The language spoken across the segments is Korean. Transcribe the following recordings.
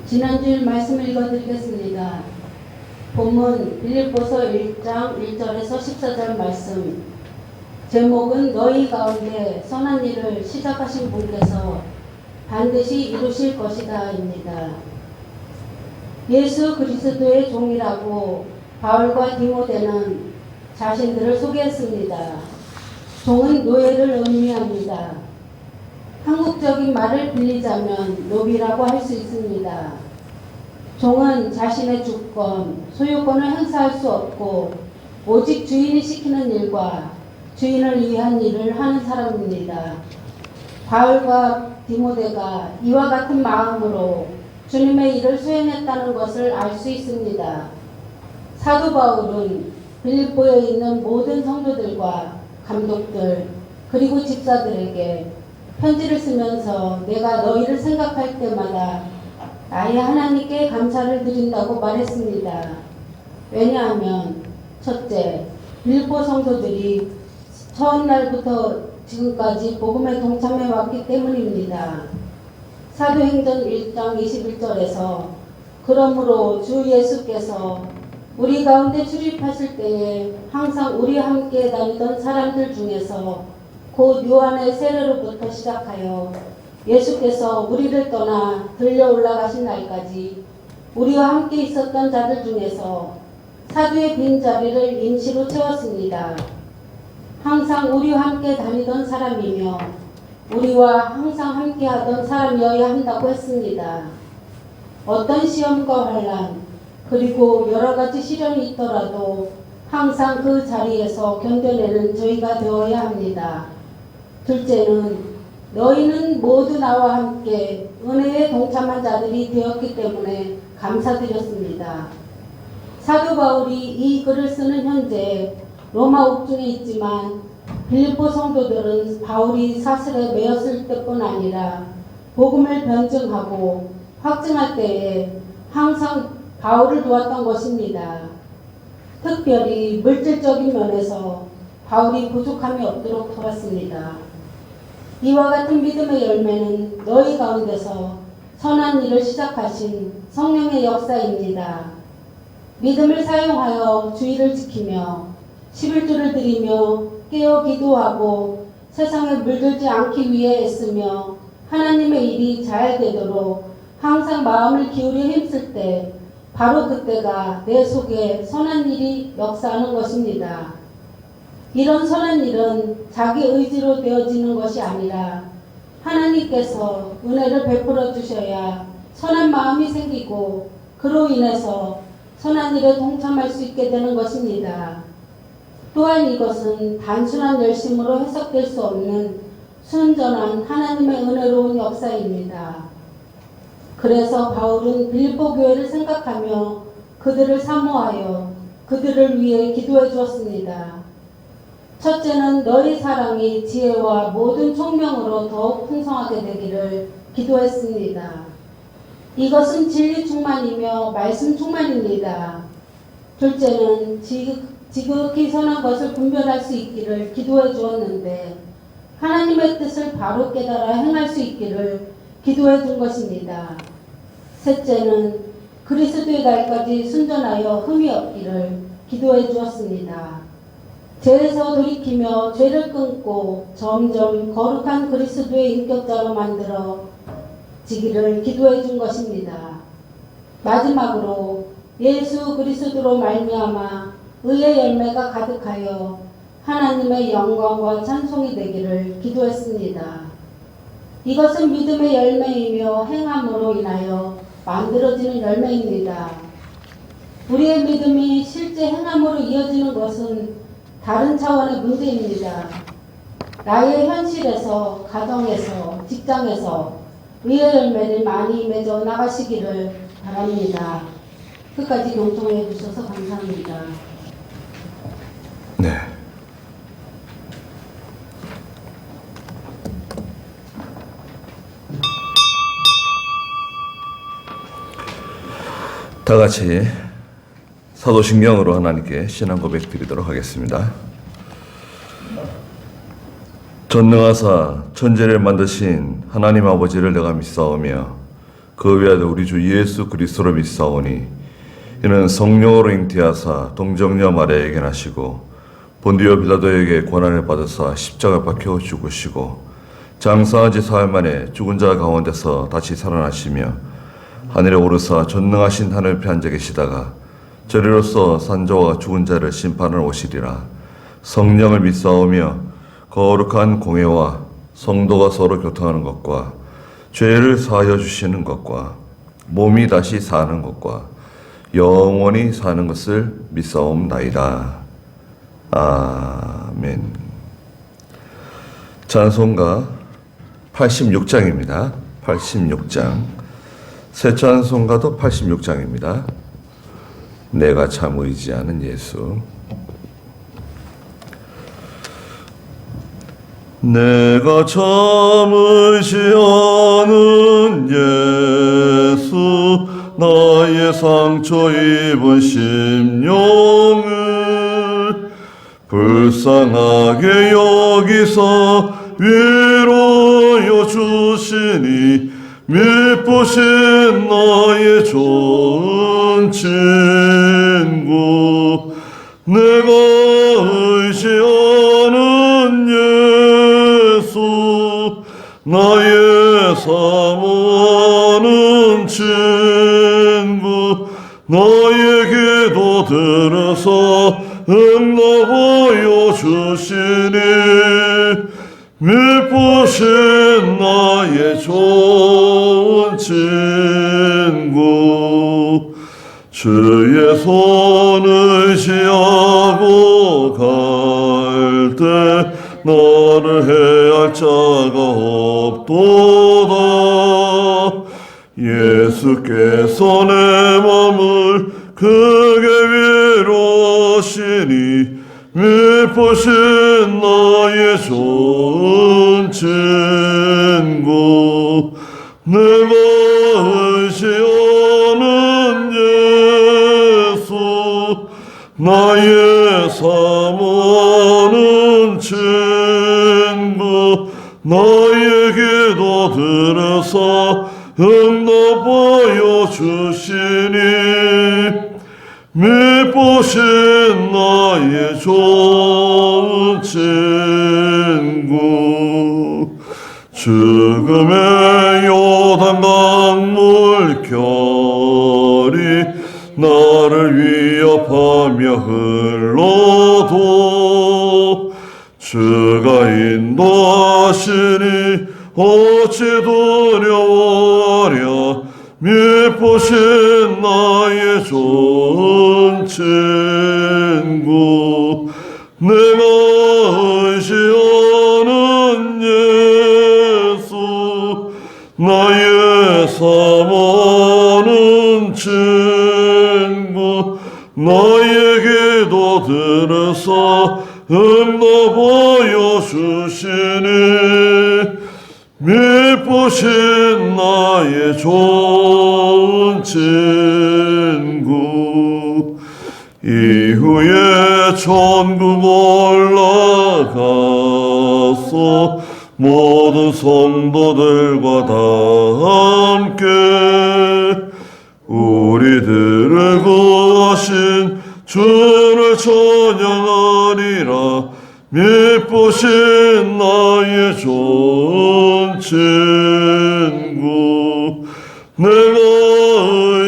지난주일 말씀을 읽어드리겠습니다. 본문 빌립보서 1장 1절에서 14절 말씀. 제목은 너희 가운데 선한 일을 시작하신 분께서 반드시 이루실 것이다 입니다. 예수 그리스도의 종이라고 바울과 디모데는 자신들을 소개했습니다. 종은 노예를 의미합니다. 한국적인 말을 빌리자면 노비라고 할 수 있습니다. 종은 자신의 주권, 소유권을 행사할 수 없고 오직 주인이 시키는 일과 주인을 위한 일을 하는 사람입니다. 바울과 디모데가 이와 같은 마음으로 주님의 일을 수행했다는 것을 알 수 있습니다. 사도 바울은 빌립보에 있는 모든 성도들과 감독들 그리고 집사들에게 편지를 쓰면서 내가 너희를 생각할 때마다 나의 하나님께 감사를 드린다고 말했습니다. 왜냐하면 첫째, 빌립보 성도들이 처음 날부터 지금까지 복음에 동참해 왔기 때문입니다. 사도행전 1장 21절에서 그러므로 주 예수께서 우리 가운데 출입하실 때에 항상 우리와 함께 다니던 사람들 중에서 곧 요한의 세례로부터 시작하여 예수께서 우리를 떠나 들려 올라가신 날까지 우리와 함께 있었던 자들 중에서 사도의 빈자리를 임시로 채웠습니다. 항상 우리와 함께 다니던 사람이며 우리와 항상 함께 하던 사람이어야 한다고 했습니다. 어떤 시험과 환난 그리고 여러 가지 시련이 있더라도 항상 그 자리에서 견뎌내는 저희가 되어야 합니다. 둘째는 너희는 모두 나와 함께 은혜에 동참한 자들이 되었기 때문에 감사드렸습니다. 사도 바울이 이 글을 쓰는 현재 로마 옥중에 있지만 빌립보 성도들은 바울이 사슬에 매였을 때뿐 아니라 복음을 변증하고 확증할 때에 항상 바울을 도왔던 것입니다. 특별히 물질적인 면에서 바울이 부족함이 없도록 도왔습니다. 이와 같은 믿음의 열매는 너희 가운데서 선한 일을 시작하신 성령의 역사입니다. 믿음을 사용하여 주의를 지키며 11조를 드리며 깨어 기도하고 세상에 물들지 않기 위해 애쓰며 하나님의 일이 잘 되도록 항상 마음을 기울여 힘쓸 때 바로 그때가 내 속에 선한 일이 역사하는 것입니다. 이런 선한 일은 자기 의지로 되어지는 것이 아니라 하나님께서 은혜를 베풀어 주셔야 선한 마음이 생기고 그로 인해서 선한 일에 동참할 수 있게 되는 것입니다. 또한 이것은 단순한 열심으로 해석될 수 없는 순전한 하나님의 은혜로운 역사입니다. 그래서 바울은 빌립보 교회를 생각하며 그들을 사모하여 그들을 위해 기도해 주었습니다. 첫째는 너희 사랑이 지혜와 모든 총명으로 더욱 풍성하게 되기를 기도했습니다. 이것은 진리 충만이며 말씀 충만입니다. 둘째는 지극히 선한 것을 분별할 수 있기를 기도해 주었는데 하나님의 뜻을 바로 깨달아 행할 수 있기를 기도해 준 것입니다. 셋째는 그리스도의 날까지 순전하여 흠이 없기를 기도해 주었습니다. 죄에서 돌이키며 죄를 끊고 점점 거룩한 그리스도의 인격자로 만들어 지기를 기도해 준 것입니다. 마지막으로 예수 그리스도로 말미암아 의의 열매가 가득하여 하나님의 영광과 찬송이 되기를 기도했습니다. 이것은 믿음의 열매이며 행함으로 인하여 만들어지는 열매입니다. 우리의 믿음이 실제 행함으로 이어지는 것은 다른 차원의 문제입니다. 나의 현실에서, 가정에서, 직장에서 의의 열매를 많이 맺어 나가시기를 바랍니다. 끝까지 경청해 주셔서 감사합니다. 네. 다 같이 사도신경으로 하나님께 신앙 고백 드리도록 하겠습니다. 전능하사 천지를 만드신 하나님 아버지를 내가 믿사오며 그 외에도 우리 주 예수 그리스도로 믿사오니 이는 성령으로 잉태하사 동정녀 마리아에게 나시고 본디오 빌라도에게 고난을 받으사 십자가 박혀 죽으시고 장사한 지 사흘 만에 죽은 자 가운데서 다시 살아나시며 하늘에 오르사 전능하신 하늘편 앉아 계시다가 저리로서 산자와 죽은 자를 심판하러 오시리라. 성령을 믿사오며 거룩한 공회와 성도가 서로 교통하는 것과 죄를 사하여 주시는 것과 몸이 다시 사는 것과 영원히 사는 것을 믿사옵나이다. 아멘. 찬송가 86장입니다. 86장. 새 찬송가도 86장입니다. 내가 참 의지하는 예수. 내가 참 의지하는 예수, 나의 상처 입은 심령을 불쌍하게 여기서 위로여 주시니 미쁘신 나의 좋은 친구. 내가 의지하는 예수, 나의 사모하는 친구. 나의 기도 들어서 응답하여 주시니 미쁘신 나의 좋은 친구. 주의 손을 의지하고 갈 때 나를 해할 자가 없도다. 예수께서 내 맘을 크게 위로하시니 미쁘신 나의 좋은 친구. 내가 의지하는 예수, 나의 사모하는 친구. 나의 기도 들어서 응답하여 주시니 미쁘신 나의 좋은 친구. 죽음의 요단강 물결이 나를 위협하며 흘러도 주가 인도하시니 어찌 두려워하랴. 미쁘신 나의 좋은 친구. 내가 의지하는 예수, 나의 사모하는 친구. 나의 기도 들어서 응답하여 주시니 미쁘신 나의 좋은 친구. 이후에 천국 올라가서 모든 성도들과 다 함께 우리들을 구하신 주를 찬양하리라. 미쁘신 나의 좋은 친구. 내가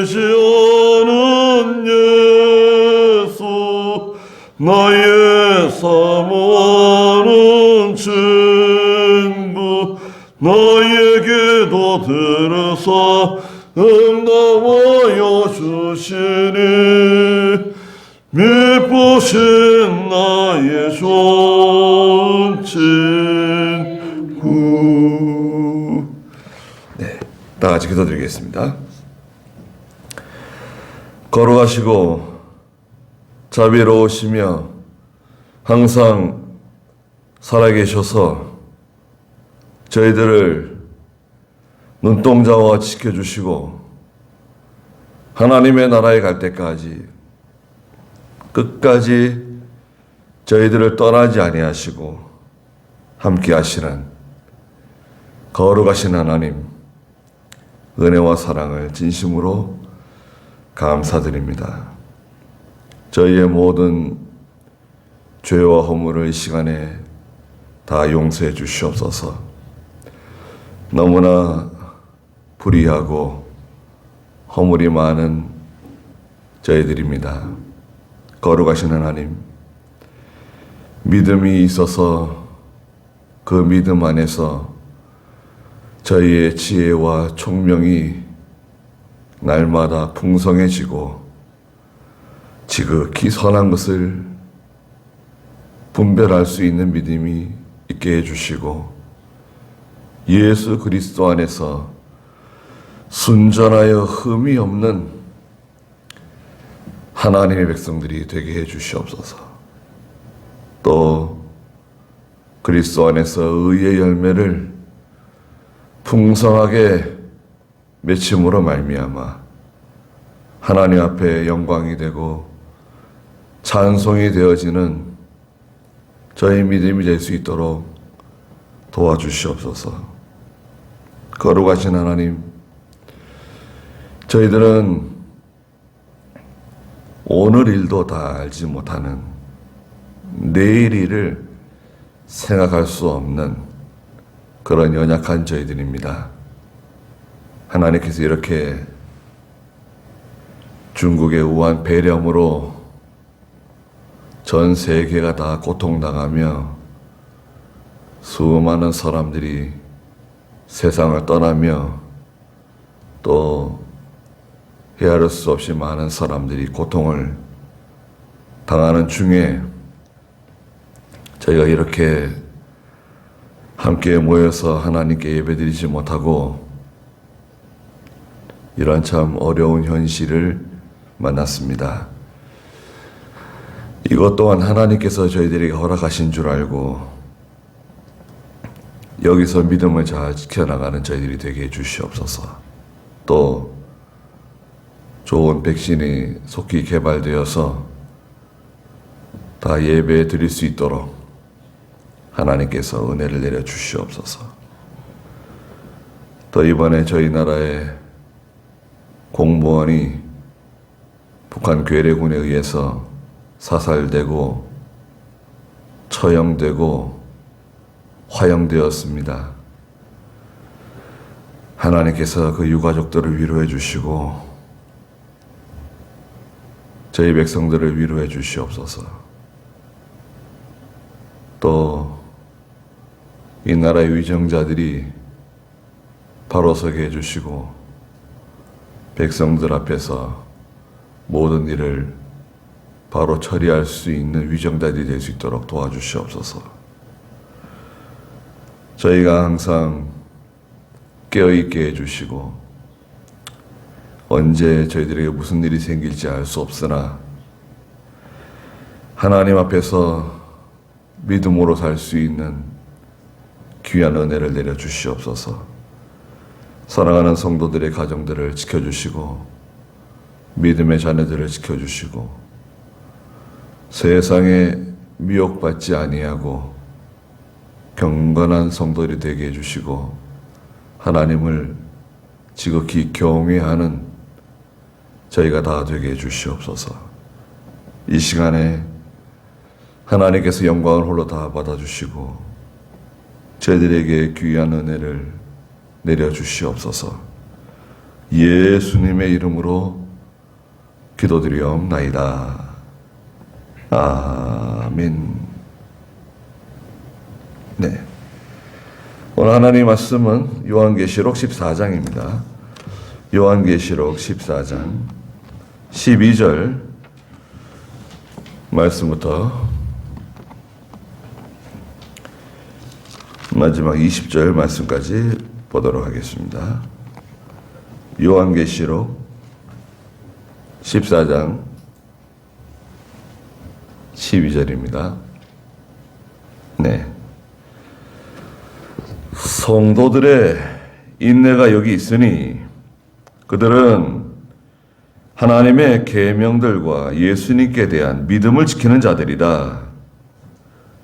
의지하는 예수, 나의 사모하는 친구. 나의 기도 들어서 응답하여 주시니 미쁘신 나의 좋은 친구. 네, 다 같이 기도드리겠습니다. 걸어가시고 자비로우시며 항상 살아계셔서 저희들을 눈동자와 지켜주시고 하나님의 나라에 갈 때까지 끝까지 저희들을 떠나지 아니하시고 함께 하시는 거룩하신 하나님, 은혜와 사랑을 진심으로 감사드립니다. 저희의 모든 죄와 허물을 이 시간에 다 용서해 주시옵소서. 너무나 불의하고 허물이 많은 저희들입니다. 거룩하신 하나님, 믿음이 있어서 그 믿음 안에서 저희의 지혜와 총명이 날마다 풍성해지고 지극히 선한 것을 분별할 수 있는 믿음이 있게 해주시고 예수 그리스도 안에서 순전하여 흠이 없는 하나님의 백성들이 되게 해주시옵소서. 또 그리스도 안에서 의의 열매를 풍성하게 맺힘으로 말미암아 하나님 앞에 영광이 되고 찬송이 되어지는 저희 믿음이 될 수 있도록 도와주시옵소서. 거룩하신 하나님, 저희들은 오늘 일도 다 알지 못하는 내일 일을 생각할 수 없는 그런 연약한 저희들입니다. 하나님께서 이렇게 중국의 우한 폐렴으로 전 세계가 다 고통당하며 수많은 사람들이 세상을 떠나며 또 헤아릴 수 없이 많은 사람들이 고통을 당하는 중에 저희가 이렇게 함께 모여서 하나님께 예배드리지 못하고 이런 참 어려운 현실을 만났습니다. 이것 또한 하나님께서 저희들에게 허락하신 줄 알고 여기서 믿음을 잘 지켜나가는 저희들이 되게 해주시옵소서. 또 좋은 백신이 속히 개발되어서 다 예배 드릴 수 있도록 하나님께서 은혜를 내려 주시옵소서. 또 이번에 저희 나라의 공무원이 북한 괴뢰군에 의해서 사살되고 처형되고 화형되었습니다. 하나님께서 그 유가족들을 위로해 주시고 저희 백성들을 위로해 주시옵소서. 또 이 나라의 위정자들이 바로 서게 해주시고 백성들 앞에서 모든 일을 바로 처리할 수 있는 위정자들이 될 수 있도록 도와주시옵소서. 저희가 항상 깨어있게 해주시고 언제 저희들에게 무슨 일이 생길지 알 수 없으나 하나님 앞에서 믿음으로 살 수 있는 귀한 은혜를 내려 주시옵소서. 사랑하는 성도들의 가정들을 지켜주시고 믿음의 자녀들을 지켜주시고 세상에 미혹받지 아니하고 경건한 성도들이 되게 해주시고 하나님을 지극히 경외하는 저희가 다 되게 해주시옵소서. 이 시간에 하나님께서 영광을 홀로 다 받아주시고 저희들에게 귀한 은혜를 내려주시옵소서. 예수님의 이름으로 기도드리옵나이다. 아멘. 네. 오늘 하나님 말씀은 요한계시록 14장입니다. 요한계시록 14장 12절 말씀부터 마지막 20절 말씀까지 보도록 하겠습니다. 요한계시록 14장 12절입니다. 네. 성도들의 인내가 여기 있으니 그들은 하나님의 계명들과 예수님께 대한 믿음을 지키는 자들이다.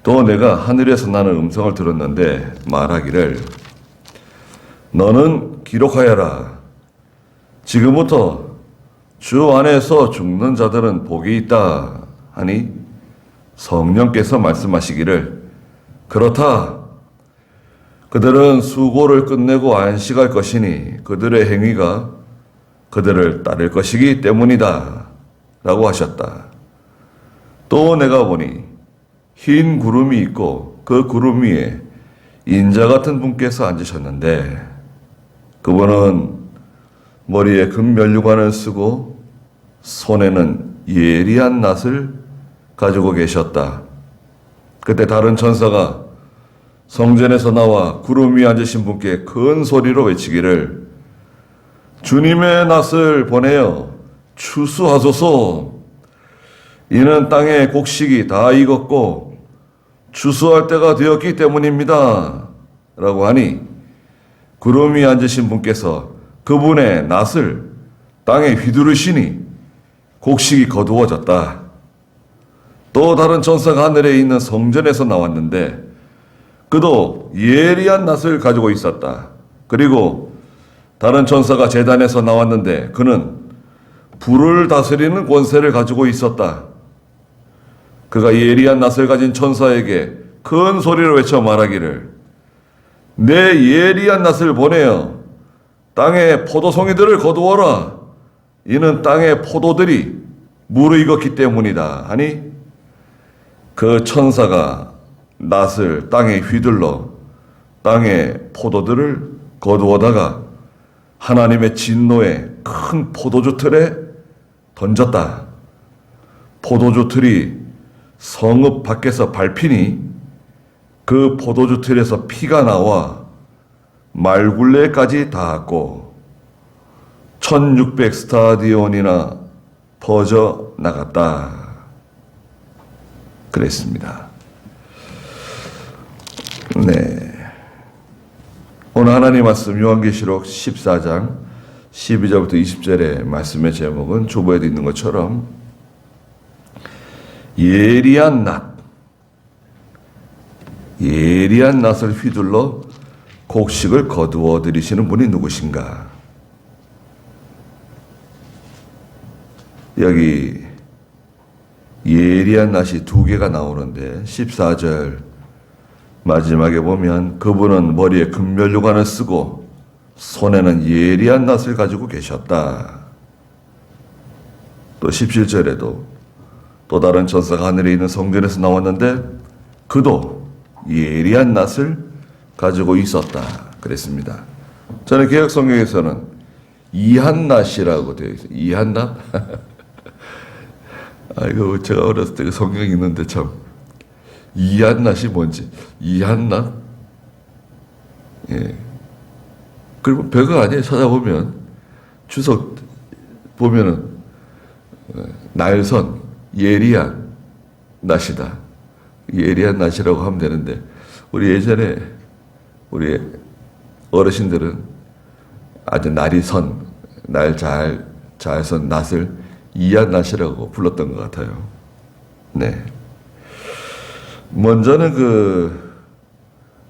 또 내가 하늘에서 나는 음성을 들었는데 말하기를 너는 기록하여라. 지금부터 주 안에서 죽는 자들은 복이 있다 하니 성령께서 말씀하시기를 그렇다. 그들은 수고를 끝내고 안식할 것이니 그들의 행위가 그들을 따를 것이기 때문이다 라고 하셨다. 또 내가 보니 흰 구름이 있고 그 구름 위에 인자 같은 분께서 앉으셨는데 그분은 머리에 금면류관을 쓰고 손에는 예리한 낫을 가지고 계셨다. 그때 다른 천사가 성전에서 나와 구름 위에 앉으신 분께 큰 소리로 외치기를 주님의 낫을 보내어 추수하소서. 이는 땅의 곡식이 다 익었고 추수할 때가 되었기 때문입니다 라고 하니 구름 위에 앉으신 분께서 그분의 낫을 땅에 휘두르시니 곡식이 거두어졌다. 또 다른 천사가 하늘에 있는 성전에서 나왔는데 그도 예리한 낫을 가지고 있었다. 그리고 다른 천사가 제단에서 나왔는데 그는 불을 다스리는 권세를 가지고 있었다. 그가 예리한 낫을 가진 천사에게 큰 소리로 외쳐 말하기를 내 예리한 낫을 보내어 땅의 포도송이들을 거두어라. 이는 땅의 포도들이 무르익었기 때문이다 하니 그 천사가 낫을 땅에 휘둘러 땅의 포도들을 거두어다가 하나님의 진노의 큰 포도주 틀에 던졌다. 포도주 틀이 성읍 밖에서 밟히니 그 포도주 틀에서 피가 나와 말굴레까지 닿았고 1600 스타디온이나 퍼져 나갔다. 그랬습니다. 네. 오늘 하나님 말씀 요한계시록 14장 12절부터 20절의 말씀의 제목은 조보에도 있는 것처럼 예리한 낫을 휘둘러 곡식을 거두어 들이시는 분이 누구신가? 여기 예리한 낫이 두 개가 나오는데 14절 마지막에 보면 그분은 머리에 금면류관을 쓰고 손에는 예리한 낫을 가지고 계셨다. 또 17절에도 또 다른 천사가 하늘에 있는 성전에서 나왔는데 그도 예리한 낫을 가지고 있었다. 그랬습니다. 저는 개역 성경에서는 이한낫이라고 되어 있어요. 이한낫? 이거 제가 어렸을 때 성경 읽는데 참 이한낫이 뭔지 이한낫? 예. 그리고 별거 아니에요. 찾아보면 주석 보면은 날선 예리한 낫이다. 예리한 낫이라고 하면 되는데 우리 예전에 우리 어르신들은 아주 날이 선, 날 잘 선 낫을 이한 낫이라고 불렀던 것 같아요. 네. 먼저는 그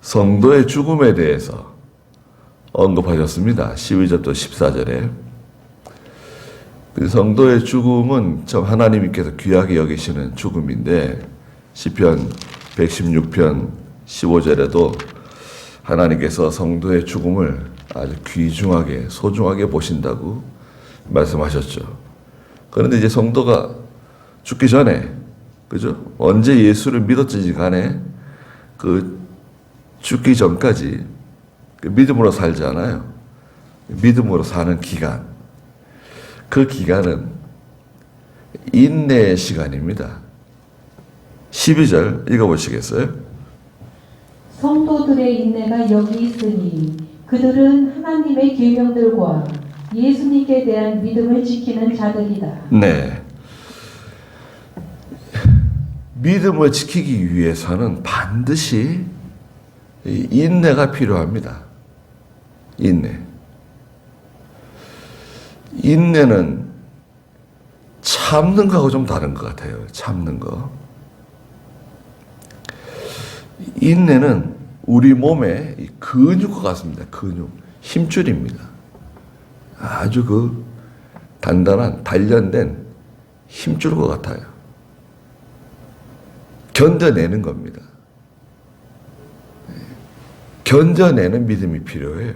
성도의 죽음에 대해서 언급하셨습니다. 12절부터 14절에. 그 성도의 죽음은 참 하나님께서 귀하게 여기시는 죽음인데 시편 116편 15절에도 하나님께서 성도의 죽음을 아주 귀중하게 소중하게 보신다고 말씀하셨죠. 그런데 이제 성도가 죽기 전에 그죠? 언제 예수를 믿었지 간에 그 죽기 전까지 그 믿음으로 살잖아요. 믿음으로 사는 기간. 그 기간은 인내의 시간입니다. 12절 읽어보시겠어요? 성도들의 인내가 여기 있으니 그들은 하나님의 계명들과 예수님께 대한 믿음을 지키는 자들이다. 네. 믿음을 지키기 위해서는 반드시 인내가 필요합니다. 인내는 참는 거하고 좀 다른 것 같아요. 참는 거. 인내는 우리 몸의 근육과 같습니다. 근육, 힘줄입니다. 아주 그 단단한 단련된 힘줄 것 같아요. 견뎌내는 겁니다. 견뎌내는 믿음이 필요해요.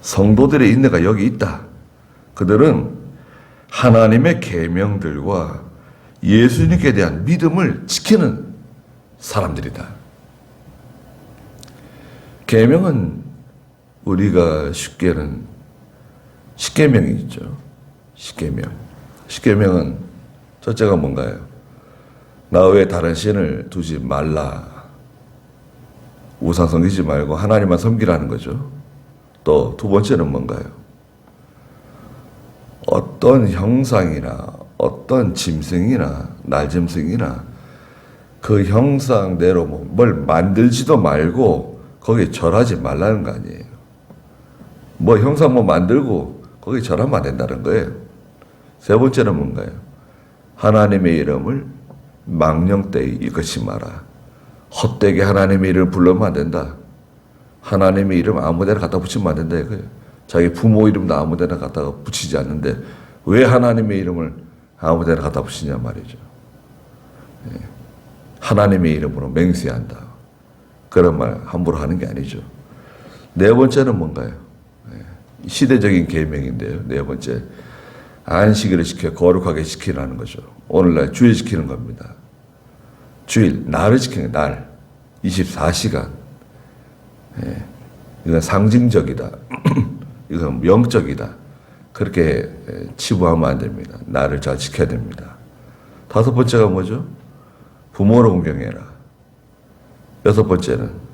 성도들의 인내가 여기 있다. 그들은 하나님의 계명들과 예수님께 대한 믿음을 지키는 사람들이다. 계명은 우리가 쉽게는 십계명이 있죠. 십계명. 십계명은 첫째가 뭔가요? 나 외에 다른 신을 두지 말라. 우상 섬기지 말고 하나님만 섬기라는 거죠. 또 두 번째는 뭔가요? 어떤 형상이나 어떤 짐승이나 날짐승이나 그 형상대로 뭘 만들지도 말고 거기에 절하지 말라는 거 아니에요. 뭐 형상 만들고 거기에 절하면 안 된다는 거예요. 세 번째는 뭔가요? 하나님의 이름을 망령되이 일컫지 마라. 헛되게 하나님의 이름을 부르면 안 된다. 하나님의 이름 아무데나 갖다 붙이면 안 된다 이거예요. 자기 부모 이름도 아무데나 갖다가 붙이지 않는데 왜 하나님의 이름을 아무데나 갖다 붙이냐 말이죠. 하나님의 이름으로 맹세한다. 그런 말 함부로 하는 게 아니죠. 네 번째는 뭔가요? 시대적인 계명인데요. 네 번째, 안식일을 지켜 거룩하게 지키라는 거죠. 오늘날 주일 지키는 겁니다. 주일, 날을 지키는 날, 24시간. 이건 상징적이다. 이건 영적이다. 그렇게 치부하면 안 됩니다. 날을 잘 지켜야 됩니다. 다섯 번째가 뭐죠? 부모를 공경해라. 여섯 번째는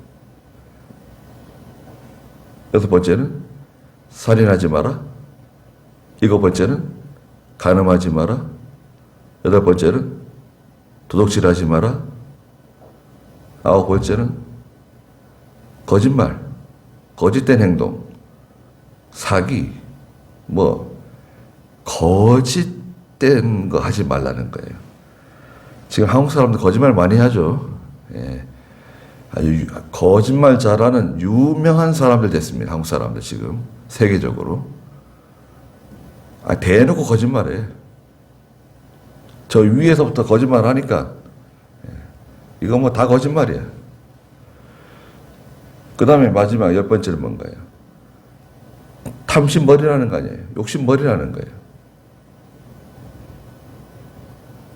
살인하지 마라. 일곱 번째는 간음하지 마라. 여덟 번째는 도둑질하지 마라. 아홉 번째는 거짓말, 거짓된 행동, 사기, 거짓된 거 하지 말라는 거예요. 지금 한국 사람들 거짓말 많이 하죠. 아주 거짓말 잘하는 유명한 사람들 됐습니다. 한국 사람들 지금 세계적으로. 대놓고 거짓말해. 저 위에서부터 거짓말 하니까 이거 다 거짓말이야. 그 다음에 마지막 열 번째는 뭔가요? 탐심머리라는 거 아니에요. 욕심머리라는 거예요.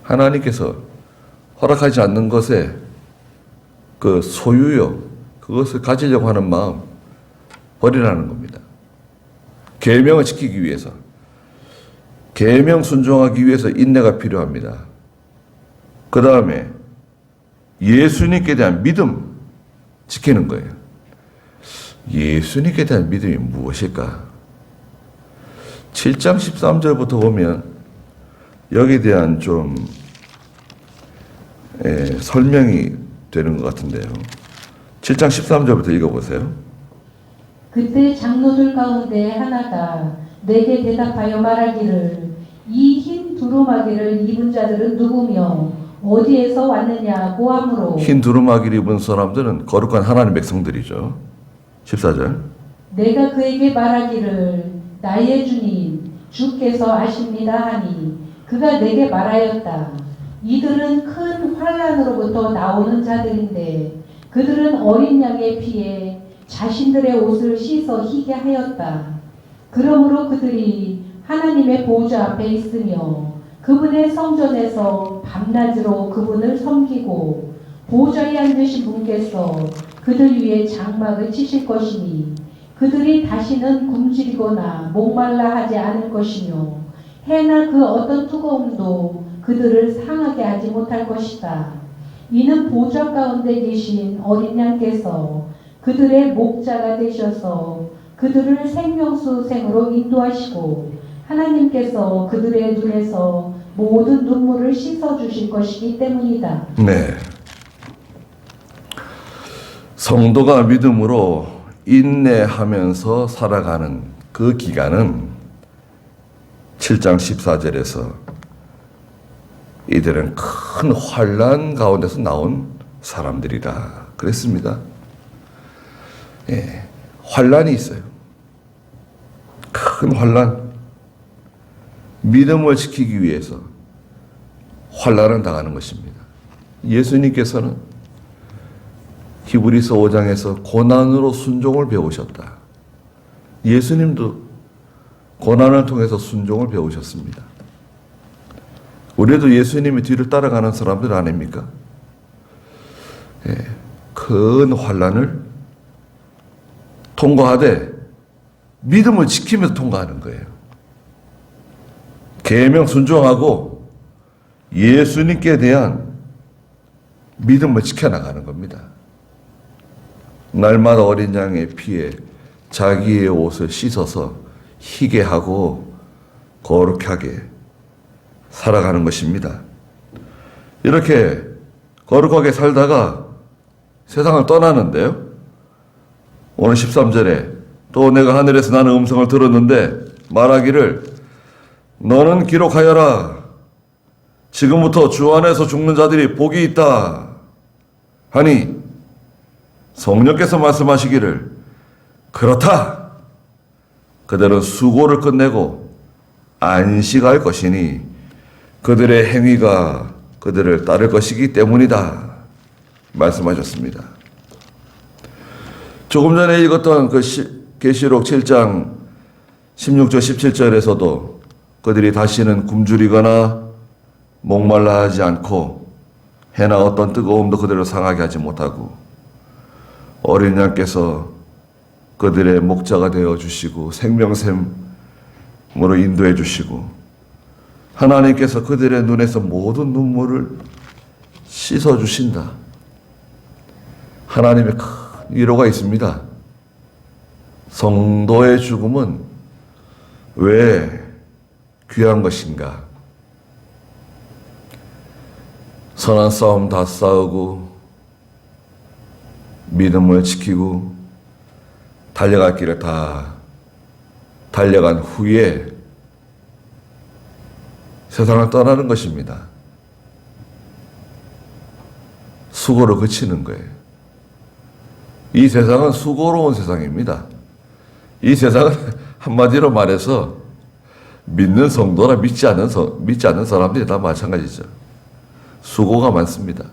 하나님께서 허락하지 않는 것에 그 소유욕, 그것을 가지려고 하는 마음 버리라는 겁니다. 계명을 지키기 위해서, 계명 순종하기 위해서 인내가 필요합니다. 그 다음에 예수님께 대한 믿음 지키는 거예요. 예수님께 대한 믿음이 무엇일까? 7장 13절부터 보면 여기에 대한 좀 설명이 되는 것 같은데요. 7장 13절부터 읽어보세요. 그때 장로들 가운데 하나가 내게 대답하여 말하기를 이 흰 두루마기를 입은 자들은 누구며 어디에서 왔느냐 고함으로 흰 두루마기를 입은 사람들은 거룩한 하나님 백성들이죠. 14절 내가 그에게 말하기를 나의 주님 주께서 아십니다 하니 그가 내게 말하였다. 이들은 큰 환난으로부터 나오는 자들인데 그들은 어린 양의 피에 자신들의 옷을 씻어 희게 하였다. 그러므로 그들이 하나님의 보좌 앞에 있으며 그분의 성전에서 밤낮으로 그분을 섬기고 보좌에 앉으신 분께서 그들 위에 장막을 치실 것이니 그들이 다시는 굶주리거나 목말라 하지 않을 것이며 해나 그 어떤 뜨거움도 그들을 상하게 하지 못할 것이다. 이는 보좌 가운데 계신 어린 양께서 그들의 목자가 되셔서 그들을 생명수생으로 인도하시고 하나님께서 그들의 눈에서 모든 눈물을 씻어주실 것이기 때문이다. 네. 성도가 믿음으로 인내하면서 살아가는 그 기간은 7장 14절에서 이들은 큰 환난 가운데서 나온 사람들이다 그랬습니다. 환난이 있어요. 큰 큰 환난, 믿음을 지키기 위해서 환난을 당하는 것입니다. 예수님께서는 히브리서 5장에서 고난으로 순종을 배우셨다. 예수님도 고난을 통해서 순종을 배우셨습니다. 우리도 예수님의 뒤를 따라가는 사람들 아닙니까? 예, 큰 환난을 통과하되 믿음을 지키면서 통과하는 거예요. 계명 순종하고 예수님께 대한 믿음을 지켜나가는 겁니다. 날마다 어린 양의 피에 자기의 옷을 씻어서 희게 하고 거룩하게 살아가는 것입니다. 이렇게 거룩하게 살다가 세상을 떠나는데요. 오늘 13절에 또 내가 하늘에서 나는 음성을 들었는데 말하기를 너는 기록하여라. 지금부터 주 안에서 죽는 자들이 복이 있다 하니 성령께서 말씀하시기를 그렇다. 그들은 수고를 끝내고 안식할 것이니 그들의 행위가 그들을 따를 것이기 때문이다 말씀하셨습니다. 조금 전에 읽었던 그 계시록 7장 16절 17절에서도 그들이 다시는 굶주리거나 목말라 하지 않고 해나 어떤 뜨거움도 그들을 상하게 하지 못하고 어린 양께서 그들의 목자가 되어 주시고 생명샘으로 인도해 주시고 하나님께서 그들의 눈에서 모든 눈물을 씻어 주신다. 하나님의 큰 위로가 있습니다. 성도의 죽음은 왜 귀한 것인가? 선한 싸움 다 싸우고 믿음을 지키고 달려갈 길을 다 달려간 후에 세상을 떠나는 것입니다. 수고를 그치는 거예요. 이 세상은 수고로운 세상입니다. 이 세상은 한마디로 말해서 믿는 성도나 믿지 않는 사람들이 다 마찬가지죠. 수고가 많습니다.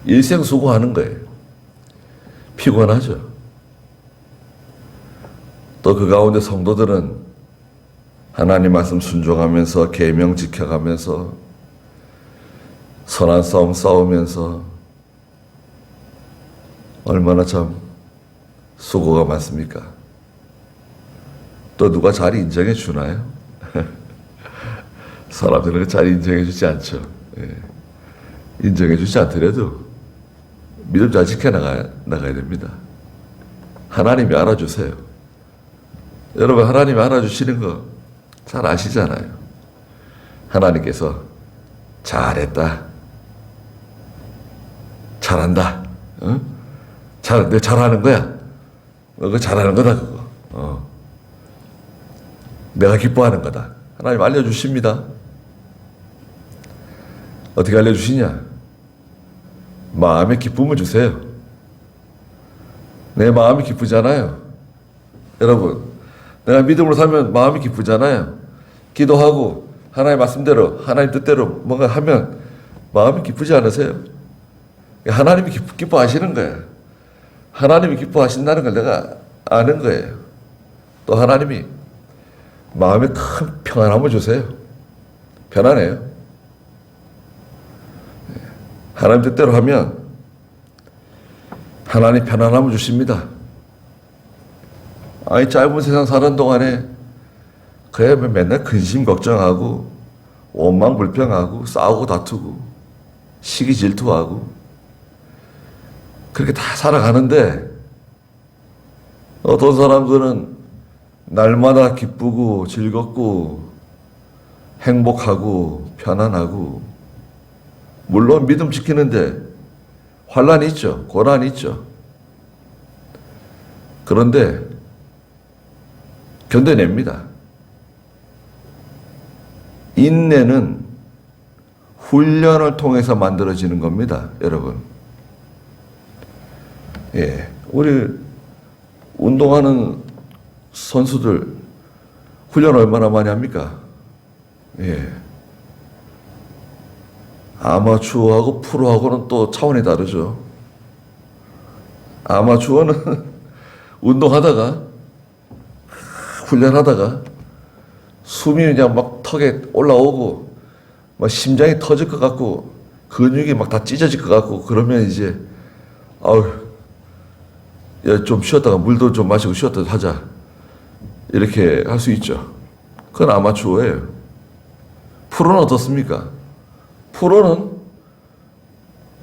일생 수고하는 거예요. 피곤하죠. 또 그 가운데 성도들은 하나님 말씀 순종하면서 계명 지켜가면서 선한 싸움 싸우면서 얼마나 참 수고가 많습니까? 또 누가 잘 인정해 주나요? 사람들은 잘 인정해 주지 않죠. 예. 인정해 주지 않더라도 믿음 잘 지켜나가야 됩니다. 하나님이 알아주세요. 여러분 하나님이 알아주시는 거 잘 아시잖아요. 하나님께서 잘했다. 잘한다. 어? 내가 잘하는 거야. 그거 잘하는 거다 그거. 내가 기뻐하는 거다. 하나님 알려주십니다. 어떻게 알려주시냐? 마음에 기쁨을 주세요. 내 마음이 기쁘잖아요. 여러분 내가 믿음으로 살면 마음이 기쁘잖아요. 기도하고 하나님 말씀대로 하나님 뜻대로 뭔가 하면 마음이 기쁘지 않으세요? 하나님이 기뻐하시는 거예요. 하나님이 기뻐하신다는 걸 내가 아는 거예요. 또 하나님이 마음에 큰 평안함을 주세요. 편안해요. 하나님 뜻대로 하면 하나님 편안함을 주십니다. 아니 짧은 세상 사는 동안에 그야 맨날 근심 걱정하고 원망 불평하고 싸우고 다투고 시기 질투하고 그렇게 다 살아가는데 어떤 사람들은 날마다 기쁘고 즐겁고 행복하고 편안하고 물론 믿음 지키는데 환난이 있죠. 고난이 있죠. 그런데 견뎌냅니다. 인내는 훈련을 통해서 만들어지는 겁니다. 여러분. 예, 우리 운동하는 선수들 훈련 얼마나 많이 합니까? 예. 아마추어하고 프로하고는 또 차원이 다르죠. 아마추어는 운동하다가 훈련하다가 숨이 그냥 막 턱에 올라오고 막 심장이 터질 것 같고 근육이 막 다 찢어질 것 같고 그러면 이제 아우 야, 좀 쉬었다가 물도 좀 마시고 쉬었다 하자 이렇게 할 수 있죠. 그건 아마추어예요. 프로는 어떻습니까? 프로는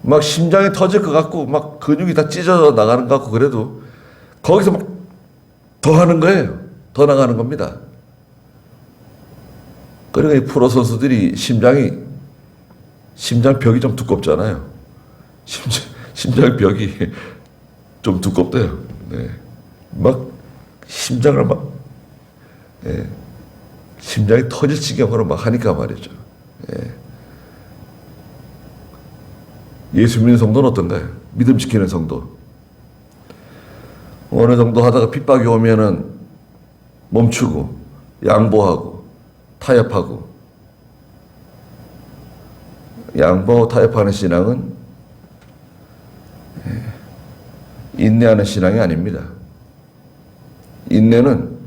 막 심장이 터질 것 같고 막 근육이 다 찢어져 나가는 것 같고 그래도 거기서 막 더 하는 거예요. 더 나가는 겁니다. 그러니까 이 프로 선수들이 심장벽이 좀 두껍잖아요. 심장벽이 좀 두껍대요. 네. 막 심장을 막 심장이 터질 지경으로 막 하니까 말이죠. 예수 믿는 성도는 어떤가요? 믿음 지키는 성도. 어느 정도 하다가 핍박이 오면은 멈추고 양보하고 타협하고. 양보하고 타협하는 신앙은 인내하는 신앙이 아닙니다. 인내는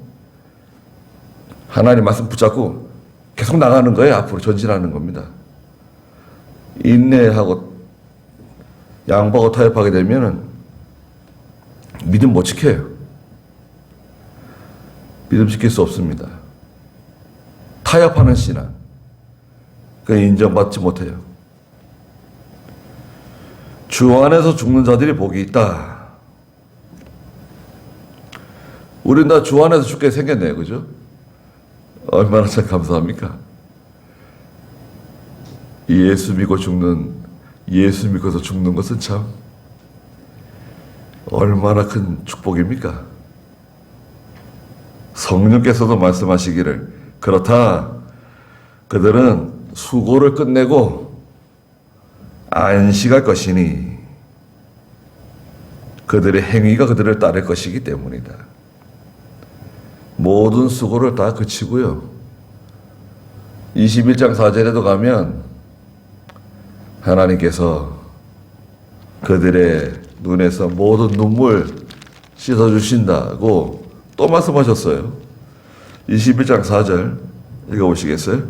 하나님 말씀 붙잡고 계속 나가는 거예요. 앞으로 전진하는 겁니다. 인내하고 양보하고 타협하게 되면은 믿음 못 지켜요. 믿음 지킬 수 없습니다. 타협하는 신앙, 그건 인정받지 못해요. 주 안에서 죽는 자들이 복이 있다. 우린 다 주 안에서 죽게 생겼네요. 그죠? 얼마나 참 감사합니까? 예수 믿고서 죽는 것은 참 얼마나 큰 축복입니까? 성령께서도 말씀하시기를 그렇다. 그들은 수고를 끝내고 안식할 것이니 그들의 행위가 그들을 따를 것이기 때문이다. 모든 수고를 다 그치고요. 21장 4절에도 가면 하나님께서 그들의 눈에서 모든 눈물 씻어주신다고 또 말씀하셨어요. 21장 4절 읽어보시겠어요?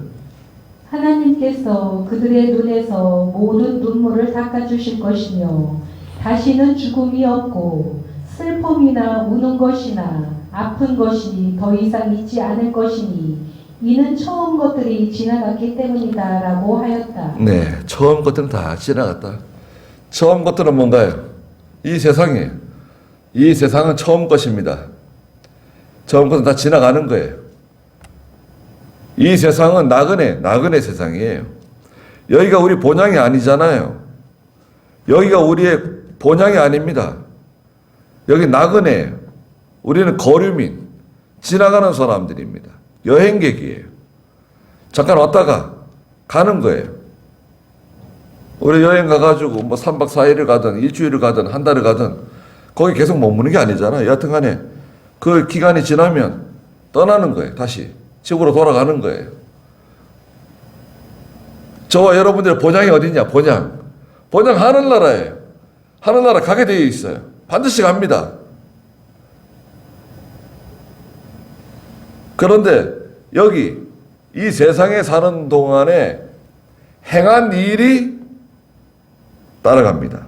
하나님께서 그들의 눈에서 모든 눈물을 닦아주실 것이며 다시는 죽음이 없고 슬픔이나 우는 것이나 아픈 것이 더 이상 있지 않을 것이니 이는 처음 것들이 지나갔기 때문이다 라고 하였다. 네, 처음 것들은 다 지나갔다. 처음 것들은 뭔가요? 이 세상이에요. 이 세상은 처음 것입니다. 처음 것은 다 지나가는 거예요. 이 세상은 나그네 세상이에요. 여기가 우리 본향이 아니잖아요. 여기가 우리의 본향이 아닙니다. 여기 나그네예요. 우리는 거류민, 지나가는 사람들입니다. 여행객이에요. 잠깐 왔다가 가는 거예요. 우리 여행 가가지고 뭐 3박 4일을 가든 일주일을 가든 한 달을 가든 거기 계속 머무는 게 아니잖아요. 여하튼간에 그 기간이 지나면 떠나는 거예요. 다시 집으로 돌아가는 거예요. 저와 여러분들의 본향이 어디냐? 본향 하늘나라예요. 하늘나라 가게 되어 있어요. 반드시 갑니다. 그런데 여기 이 세상에 사는 동안에 행한 일이 따라갑니다.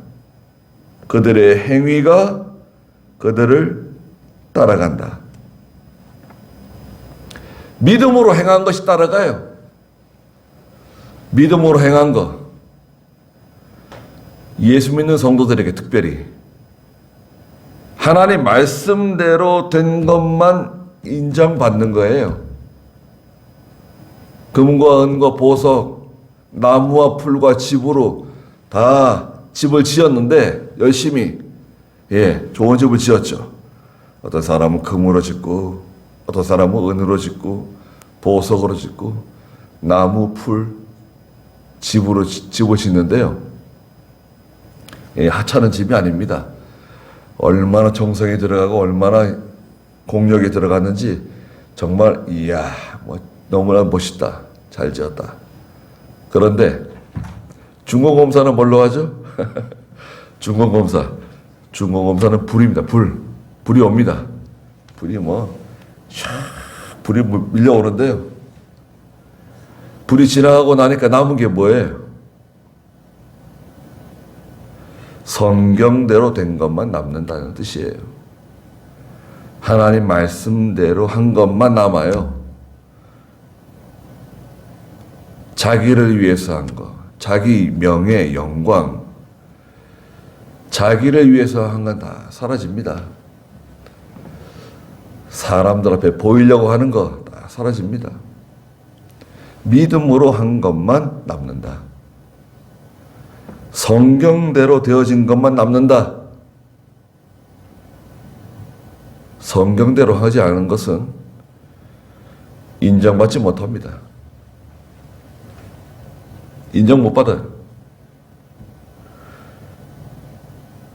그들의 행위가 그들을 따라간다. 믿음으로 행한 것이 따라가요. 믿음으로 행한 것. 예수 믿는 성도들에게 특별히 하나님 말씀대로 된 것만 인정받는 거예요. 금과 은과 보석, 나무와 풀과 집으로 다 집을 지었는데 열심히 좋은 집을 지었죠. 어떤 사람은 금으로 짓고 어떤 사람은 은으로 짓고 보석으로 짓고 나무, 풀, 집을 짓는데요. 하찮은 집이 아닙니다. 얼마나 정성이 들어가고 얼마나 공력이 들어갔는지 정말 이야 뭐 너무나 멋있다. 잘 지었다. 그런데 중공검사는 뭘로 하죠? 중공검사는 불입니다. 불이 옵니다. 불이 불이 밀려오는데요. 불이 지나가고 나니까 남은 게 뭐예요? 성경대로 된 것만 남는다는 뜻이에요. 하나님 말씀대로 한 것만 남아요. 자기를 위해서 한 것, 자기 명예, 영광, 자기를 위해서 한 건 다 사라집니다. 사람들 앞에 보이려고 하는 거 다 사라집니다. 믿음으로 한 것만 남는다. 성경대로 되어진 것만 남는다. 성경대로 하지 않은 것은 인정받지 못합니다. 인정 못 받아요.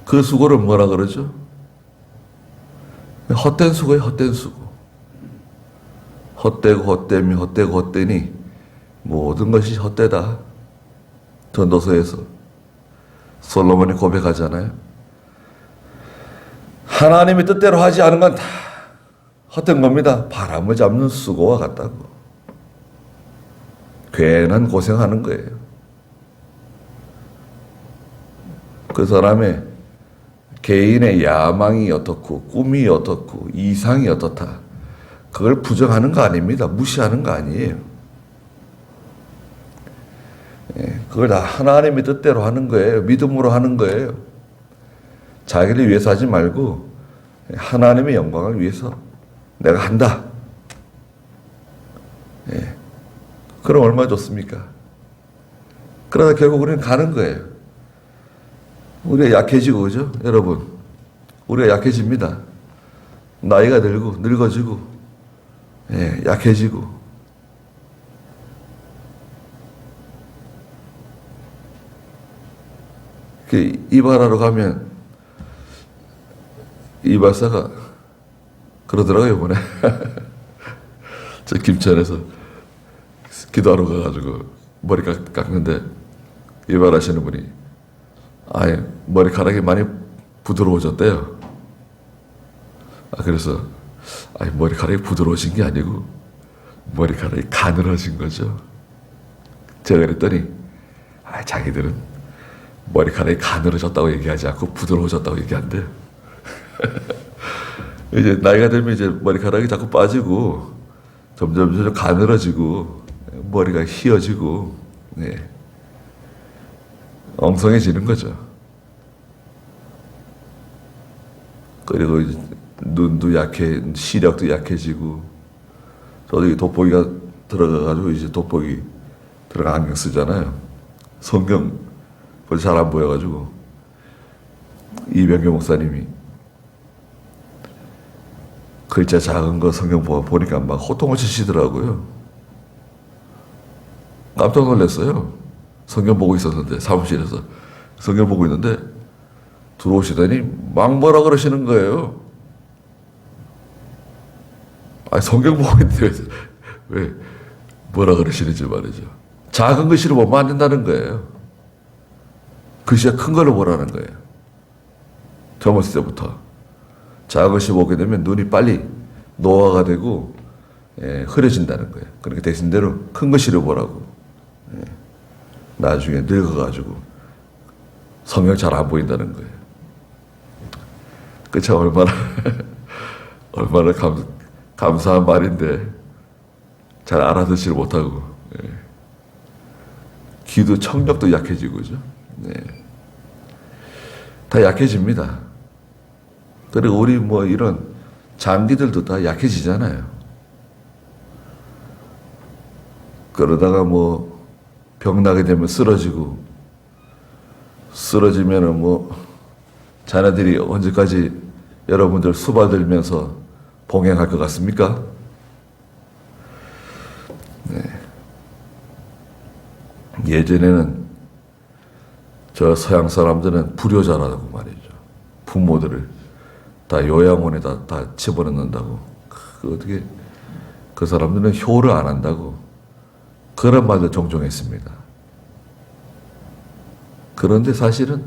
그 수고를 뭐라 그러죠? 헛된 수고예요, 헛된 수고. 헛되고 헛되미 헛되고 헛되니 모든 것이 헛되다. 전도서에서 솔로몬이 고백하잖아요. 하나님의 뜻대로 하지 않은 건 다 헛된 겁니다. 바람을 잡는 수고와 같다고. 괜한 고생하는 거예요. 그 사람의 개인의 야망이 어떻고 꿈이 어떻고 이상이 어떻다. 그걸 부정하는 거 아닙니다. 무시하는 거 아니에요. 그걸 다 하나님의 뜻대로 하는 거예요. 믿음으로 하는 거예요. 자기를 위해서 하지 말고 하나님의 영광을 위해서 내가 한다. 그럼 얼마나 좋습니까? 그러다 결국 우리는 가는 거예요. 우리가 약해지고, 그죠? 여러분. 우리가 약해집니다. 나이가 들고, 늙어지고, 약해지고. 이발하러 가면, 이발사가 그러더라고요, 이번에. 저 김천에서 기도하러 가가지고 머리 깎는데, 이발하시는 분이, 머리카락이 많이 부드러워졌대요. 그래서, 머리카락이 부드러워진 게 아니고, 머리카락이 가늘어진 거죠. 제가 그랬더니, 자기들은 머리카락이 가늘어졌다고 얘기하지 않고 부드러워졌다고 얘기한대요. 이제 나이가 들면 이제 머리카락이 자꾸 빠지고, 점점 가늘어지고, 머리가 휘어지고, 엉성해지는 거죠. 그리고 이제 눈도 시력도 약해지고, 저도 돋보기가 들어가가지고 이제 돋보기 들어가 안경 쓰잖아요. 성경 잘 안 보여가지고 이병규 목사님이 글자 작은 거 성경 보니까 막 호통을 치시더라고요. 깜짝 놀랐어요. 성경 보고 있었는데, 사무실에서 성경 보고 있는데 들어오시더니 막 뭐라 그러시는 거예요. 성경 보고 있는데 왜 뭐라 그러시는지 말이죠. 작은 글씨를 보면 안 된다는 거예요. 글씨가 큰 걸로 보라는 거예요. 젊었을 때부터. 작은 글씨 보게 되면 눈이 빨리 노화가 되고 흐려진다는 거예요. 그러니까 대신대로 큰 글씨를 보라고. 나중에 늙어가지고 성경 잘 안 보인다는 거예요. 그 참 얼마나 감사한 말인데 잘 알아듣지를 못하고 귀도 청력도 약해지고 그죠? 다 약해집니다. 그리고 우리 이런 장기들도 다 약해지잖아요. 그러다가 병나게 되면 쓰러지면은 자네들이 언제까지 여러분들 수발들면서 봉행할 것 같습니까? 예전에는 저 서양 사람들은 불효자라고 말이죠. 부모들을 다 요양원에다 다 집어넣는다고. 그 어떻게 그 사람들은 효를 안 한다고 그런 말도 종종 했습니다. 그런데 사실은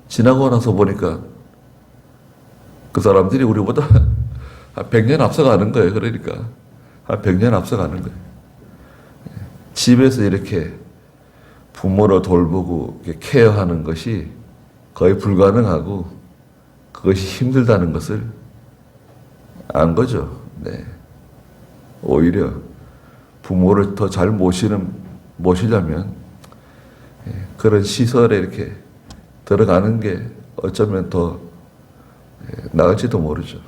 지나고 나서 보니까 그 사람들이 우리보다 한 100년 앞서가는 거예요. 그러니까 한 100년 앞서가는 거예요. 집에서 이렇게 부모를 돌보고 이렇게 케어하는 것이 거의 불가능하고 그것이 힘들다는 것을 안 거죠. 네. 오히려 부모를 더 잘 모시려면 그런 시설에 이렇게 들어가는 게 어쩌면 더 나을지도 모르죠.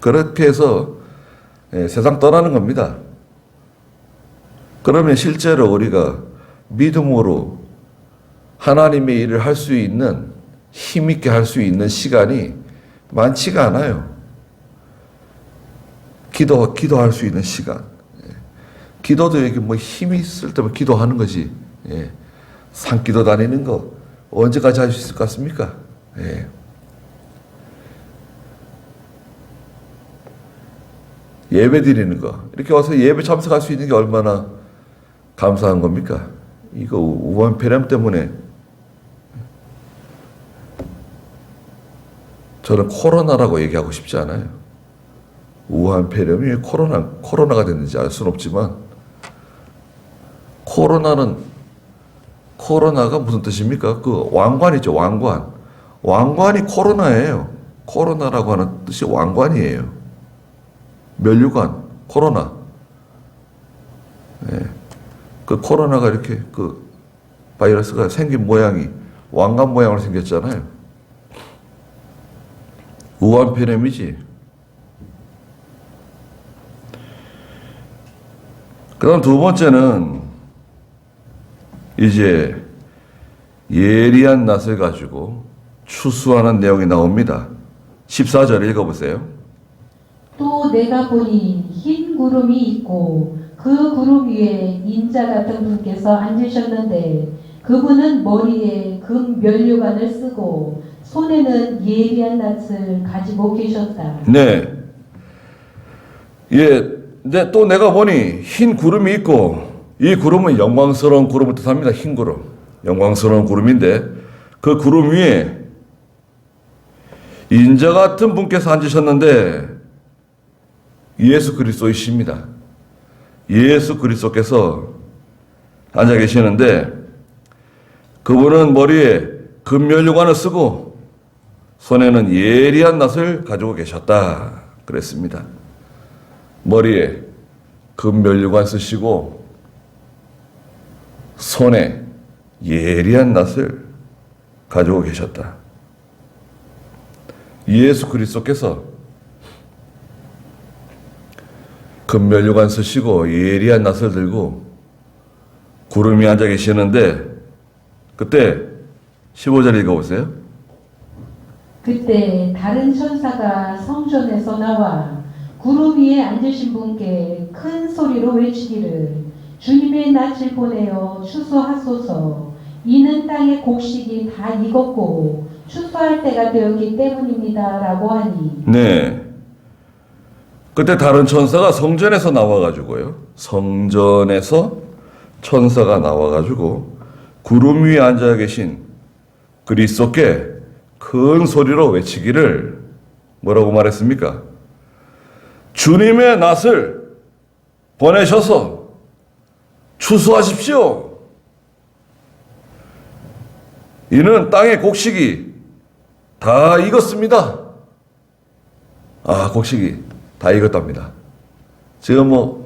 그렇게 해서 세상 떠나는 겁니다. 그러면 실제로 우리가 믿음으로 하나님의 일을 할 수 있는, 힘있게 할 수 있는 시간이 많지가 않아요. 기도할 수 있는 시간. 기도도 이렇게 뭐 힘이 있을 때만 기도하는 거지. 산기도 다니는 거 언제까지 할 수 있을 것 같습니까? 예배 드리는 거. 이렇게 와서 예배 참석할 수 있는 게 얼마나 감사한 겁니까? 이거 우한 폐렴 때문에 저는 코로나라고 얘기하고 싶지 않아요. 우한 폐렴이 코로나가 됐는지 알 수는 없지만 코로나가 무슨 뜻입니까? 그 왕관이죠, 왕관. 왕관이 코로나예요. 코로나라고 하는 뜻이 왕관이에요. 면류관, 코로나. 그 코로나가 이렇게 그 바이러스가 생긴 모양이 왕관 모양으로 생겼잖아요. 우한 폐렴이지. 그 다음 두 번째는 이제 예리한 낫을 가지고 추수하는 내용이 나옵니다. 14절 읽어보세요. 또 내가 보니 흰 구름이 있고 그 구름 위에 인자 같은 분께서 앉으셨는데 그분은 머리에 금 면류관을 쓰고 손에는 예리한 낫을 가지고 계셨다. 네. 근데 또 내가 보니 흰 구름이 있고 이 구름은 영광스러운 구름을 뜻합니다. 흰 구름. 영광스러운 구름인데 그 구름 위에 인자 같은 분께서 앉으셨는데 예수 그리스도이십니다. 예수 그리스도께서 앉아 계시는데 그분은 머리에 금면류관을 쓰고 손에는 예리한 낫을 가지고 계셨다 그랬습니다. 머리에 금면류관 쓰시고 손에 예리한 낫을 가지고 계셨다. 예수 그리스도께서 금면류관 쓰시고 예리한 낫을 들고 구름이 앉아 계시는데 그때 15절 읽어보세요. 그때 다른 천사가 성전에서 나와 구름 위에 앉으신 분께 큰 소리로 외치기를 주님의 낯을 보내어 추수하소서. 이는 땅의 곡식이 다 익었고 추수할 때가 되었기 때문입니다. 라고 하니. 네. 그때 다른 천사가 성전에서 나와가지고요. 성전에서 천사가 나와가지고 구름 위에 앉아 계신 그리스도께 큰 소리로 외치기를 뭐라고 말했습니까? 주님의 낫을 보내셔서 추수하십시오. 이는 땅의 곡식이 다 익었습니다. 곡식이 다 익었답니다. 지금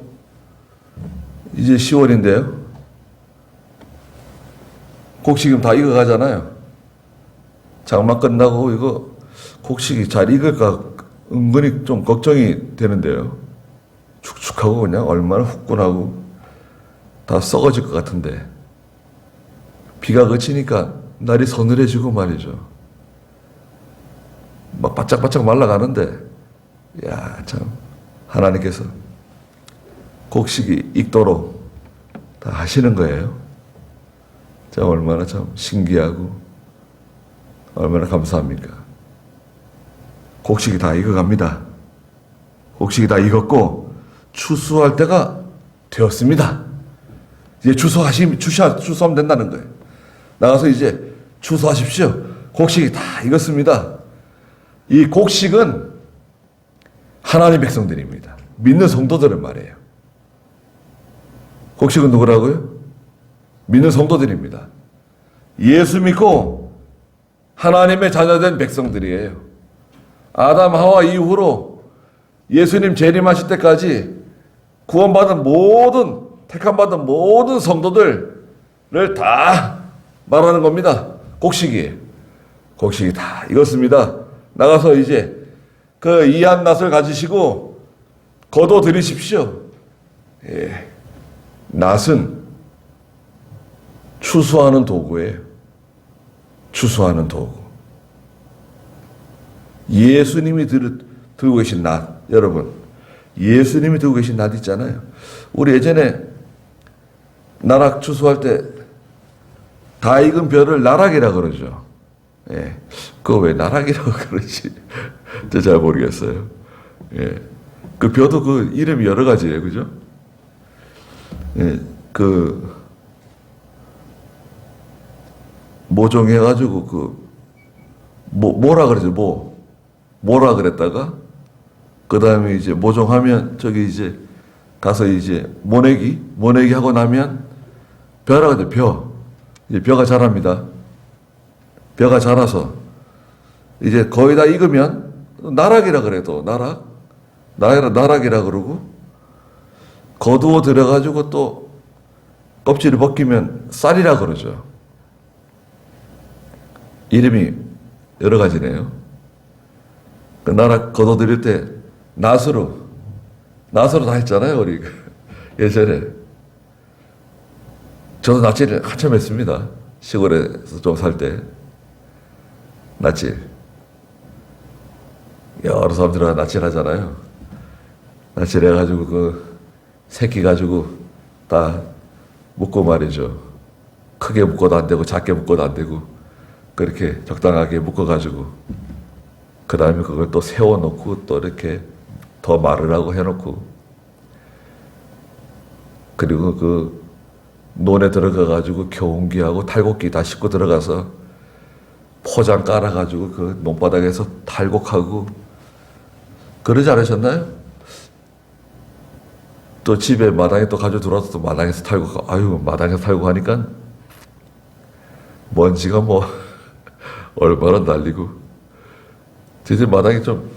이제 10월인데요. 곡식이 다 익어가잖아요. 장마 끝나고 이거 곡식이 잘 익을까 은근히 좀 걱정이 되는데요. 축축하고 그냥 얼마나 후끈하고 다 썩어질 것 같은데 비가 그치니까 날이 서늘해지고 말이죠. 막 바짝바짝 말라가는데 참 하나님께서 곡식이 익도록 다 하시는 거예요. 참 얼마나 참 신기하고 얼마나 감사합니까? 곡식이 다 익어갑니다. 곡식이 다 익었고 추수할 때가 되었습니다. 이제 추수하면 된다는 거예요. 나가서 이제 추수하십시오. 곡식이 다 익었습니다. 이 곡식은 하나님 백성들입니다. 믿는 성도들은 말이에요. 곡식은 누구라고요? 믿는 성도들입니다. 예수 믿고 하나님의 자녀된 백성들이에요. 아담 하와 이후로 예수님 재림하실 때까지 구원받은 모든 택함받은 모든 성도들을 다 말하는 겁니다. 곡식이에요. 곡식이 다 익었습니다. 나가서 이제 그 이한 낫을 가지시고 거둬 들이십시오. 예. 낫은 추수하는 도구예요. 추수하는 도구. 예수님이 들고 계신 낫, 여러분. 예수님이 들고 계신 낫 있잖아요. 우리 예전에 나락 추수할 때 다 익은 벼를 나락이라 그러죠. 예. 그거 왜 나락이라고 그러지? 저 잘 모르겠어요. 예. 그 벼도 그 이름이 여러 가지예요. 그죠? 예. 그 모종해가지고 뭐라 그러죠? 뭐라 그랬다가 그 다음에 이제 모종하면 저기 이제 가서 이제 모내기 하고 나면 벼라 그러죠. 벼. 이제 벼가 자랍니다. 벼가 자라서 이제 거의 다 익으면 나락이라 그래도 나락이라 그러고 거두어 들여가지고 또 껍질을 벗기면 쌀이라 그러죠. 이름이 여러 가지네요. 그 나락 거둬들일 때 낫으로 다 했잖아요. 우리 예전에. 저도 낫질을 한참 했습니다. 시골에서 좀 살 때. 낫질. 여러 사람들은 낫질 하잖아요. 낫질 해가지고 그 새끼 가지고 다 묶고 말이죠. 크게 묶어도 안 되고 작게 묶어도 안 되고 그렇게 적당하게 묶어가지고 그 다음에 그걸 또 세워놓고 또 이렇게 더 마르라고 해놓고 그리고 그 논에 들어가가지고 교운기하고 탈곡기 다 싣고 들어가서 포장 깔아가지고 그 논바닥에서 탈곡하고 그러지 않으셨나요? 또 집에 마당에 또 가지고 들어와서 또 마당에서 탈곡, 마당에서 탈곡하니까 먼지가 뭐 얼마나 날리고 제 집 마당이 좀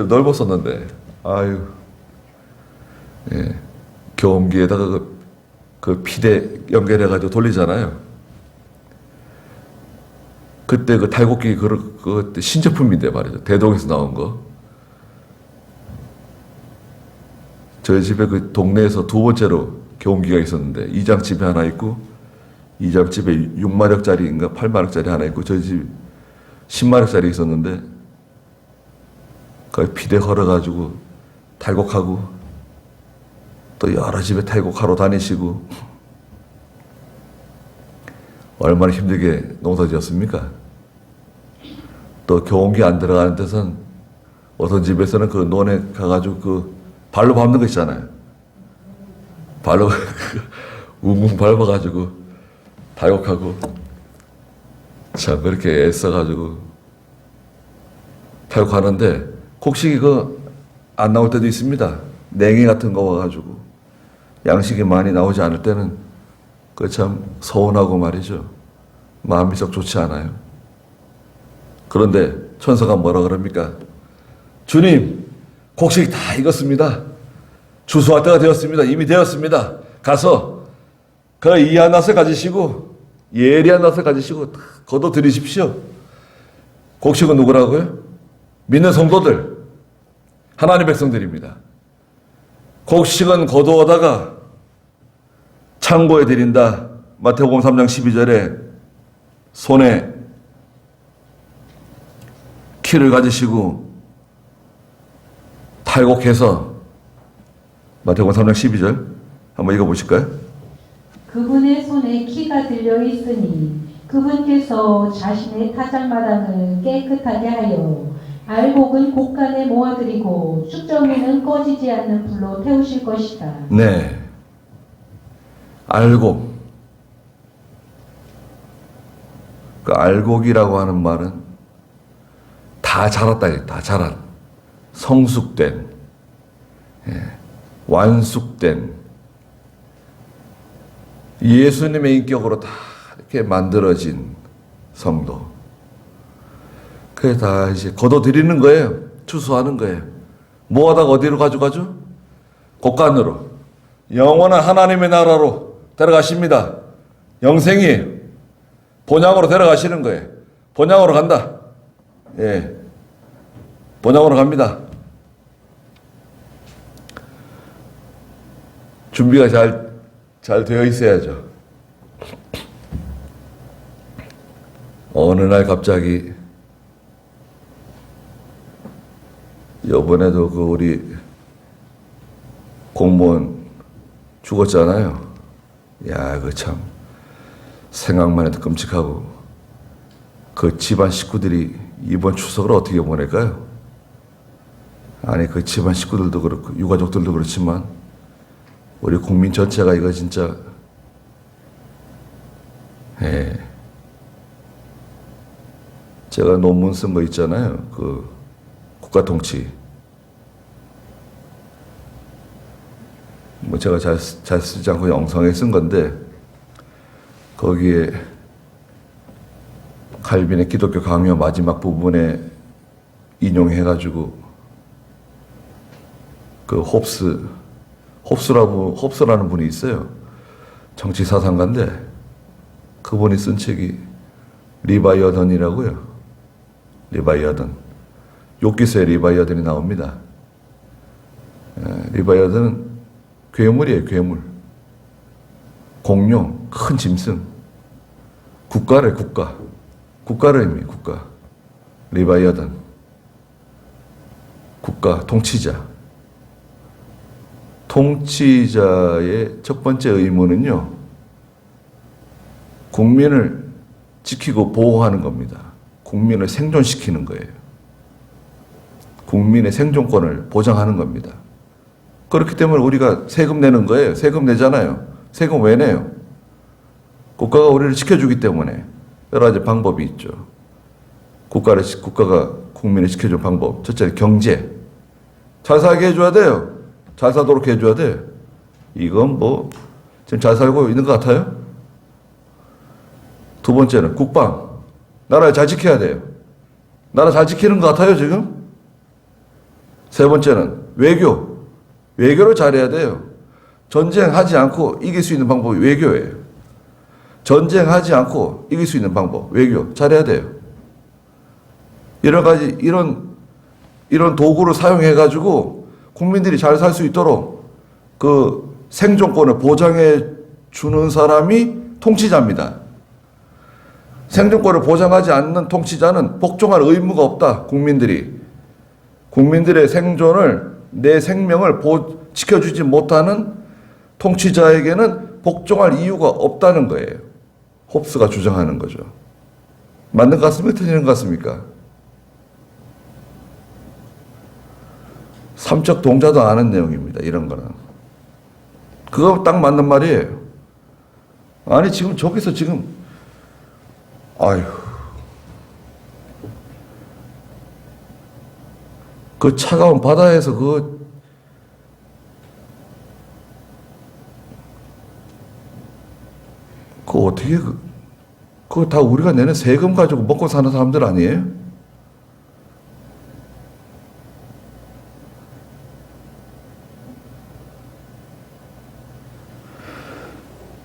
넓었었는데 예. 교음기에다가 그 피대 연결해가지고 돌리잖아요. 그때 그 탈곡기 그때 신제품인데 말이죠. 대동에서 나온 거. 저희 집에 그 동네에서 두 번째로 교음기가 있었는데 이장 집에 하나 있고 이장 집에 6마력짜리인가 8마력짜리 하나 있고 저희 집 10마력짜리 있었는데 그 피대 걸어가지고 탈곡하고 또 여러 집에 탈곡하러 다니시고 얼마나 힘들게 농사지었습니까? 또 교온기 안 들어가는 데선 어떤 집에서는 그 논에 가가지고 그 발로 밟는 거 있잖아요. 발로 웅웅 밟아가지고 탈곡하고 참 그렇게 애써가지고 탈곡하는데 곡식이 안 나올 때도 있습니다. 냉이 같은 거 와가지고 양식이 많이 나오지 않을 때는 그 참 서운하고 말이죠. 마음이 썩 좋지 않아요. 그런데 천사가 뭐라 그럽니까? 주님, 곡식이 다 익었습니다. 추수할 때가 되었습니다. 이미 되었습니다. 가서 그 이한 낫을 가지시고 예리한 낫을 가지시고 거둬 들이십시오. 곡식은 누구라고요? 믿는 성도들, 하나님 백성들입니다. 곡식은 거두어다가 창고에 드린다. 마태복음 3장 12절에 손에 키를 가지시고 탈곡해서 마태복음 3장 12절 한번 읽어보실까요? 그분의 손에 키가 들려 있으니 그분께서 자신의 타작마당을 깨끗하게 하여 알곡은 곡간에 모아드리고 쑥정이는 꺼지지 않는 불로 태우실 것이다. 네. 알곡. 그 알곡이라고 하는 말은 다 자랐다, 다 자란. 성숙된, 완숙된, 예수님의 인격으로 다 이렇게 만들어진 성도. 그게 다 이제 걷어들이는 거예요. 추수하는 거예요. 모아다가 어디로 가져가죠? 곡간으로. 영원한 하나님의 나라로 데려가십니다. 영생이에요. 본향으로 데려가시는 거예요. 본향으로 간다. 예. 본향으로 갑니다. 준비가 잘 되어 있어야죠. 어느 날 갑자기 이번에도 그 우리 공무원 죽었잖아요. 야, 그 참 생각만 해도 끔찍하고 그 집안 식구들이 이번 추석을 어떻게 보낼까요? 아니 그 집안 식구들도 그렇고 유가족들도 그렇지만 우리 국민 전체가 이거 진짜 제가 논문 쓴 거 있잖아요. 그 국가 통치. 뭐 제가 잘 쓰지 않고 영상에 쓴 건데 거기에 칼빈의 기독교 강요 마지막 부분에 인용해가지고 그 홉스라는 분이 있어요. 정치 사상가인데 그분이 쓴 책이 리바이어던이라고요. 리바이어던. 욥기서에 리바이어던이 나옵니다. 리바이어던은 괴물이에요, 괴물. 공룡, 큰 짐승. 국가래, 국가. 국가를 의미해요, 국가. 리바이어던. 국가, 통치자. 통치자의 첫 번째 의무는요, 국민을 지키고 보호하는 겁니다. 국민을 생존시키는 거예요. 국민의 생존권을 보장하는 겁니다. 그렇기 때문에 우리가 세금 내는 거예요. 세금 내잖아요. 세금 왜 내요? 국가가 우리를 지켜주기 때문에 여러 가지 방법이 있죠. 국가가 국민을 지켜주는 방법. 첫째, 경제. 잘 살게 해줘야 돼요. 잘 살도록 해줘야 돼요. 이건 뭐 지금 잘 살고 있는 것 같아요? 두 번째는 국방. 나라를 잘 지켜야 돼요. 나라 잘 지키는 것 같아요, 지금? 세 번째는 외교. 외교를 잘해야 돼요. 전쟁하지 않고 이길 수 있는 방법이 외교예요. 전쟁하지 않고 이길 수 있는 방법, 외교. 잘해야 돼요. 여러 가지, 이런 도구를 사용해가지고 국민들이 잘 살 수 있도록 그 생존권을 보장해 주는 사람이 통치자입니다. 생존권을 보장하지 않는 통치자는 복종할 의무가 없다. 국민들의 생존을, 내 생명을 지켜주지 못하는 통치자에게는 복종할 이유가 없다는 거예요. 홉스가 주장하는 거죠. 맞는 것 같습니까? 틀리는 것 같습니까? 삼척 동자도 아는 내용입니다. 이런 거는. 그거 딱 맞는 말이에요. 아니 지금 저기서 지금 아유 그 차가운 바다에서 그거 어떻게 그거 다 우리가 내는 세금 가지고 먹고 사는 사람들 아니에요?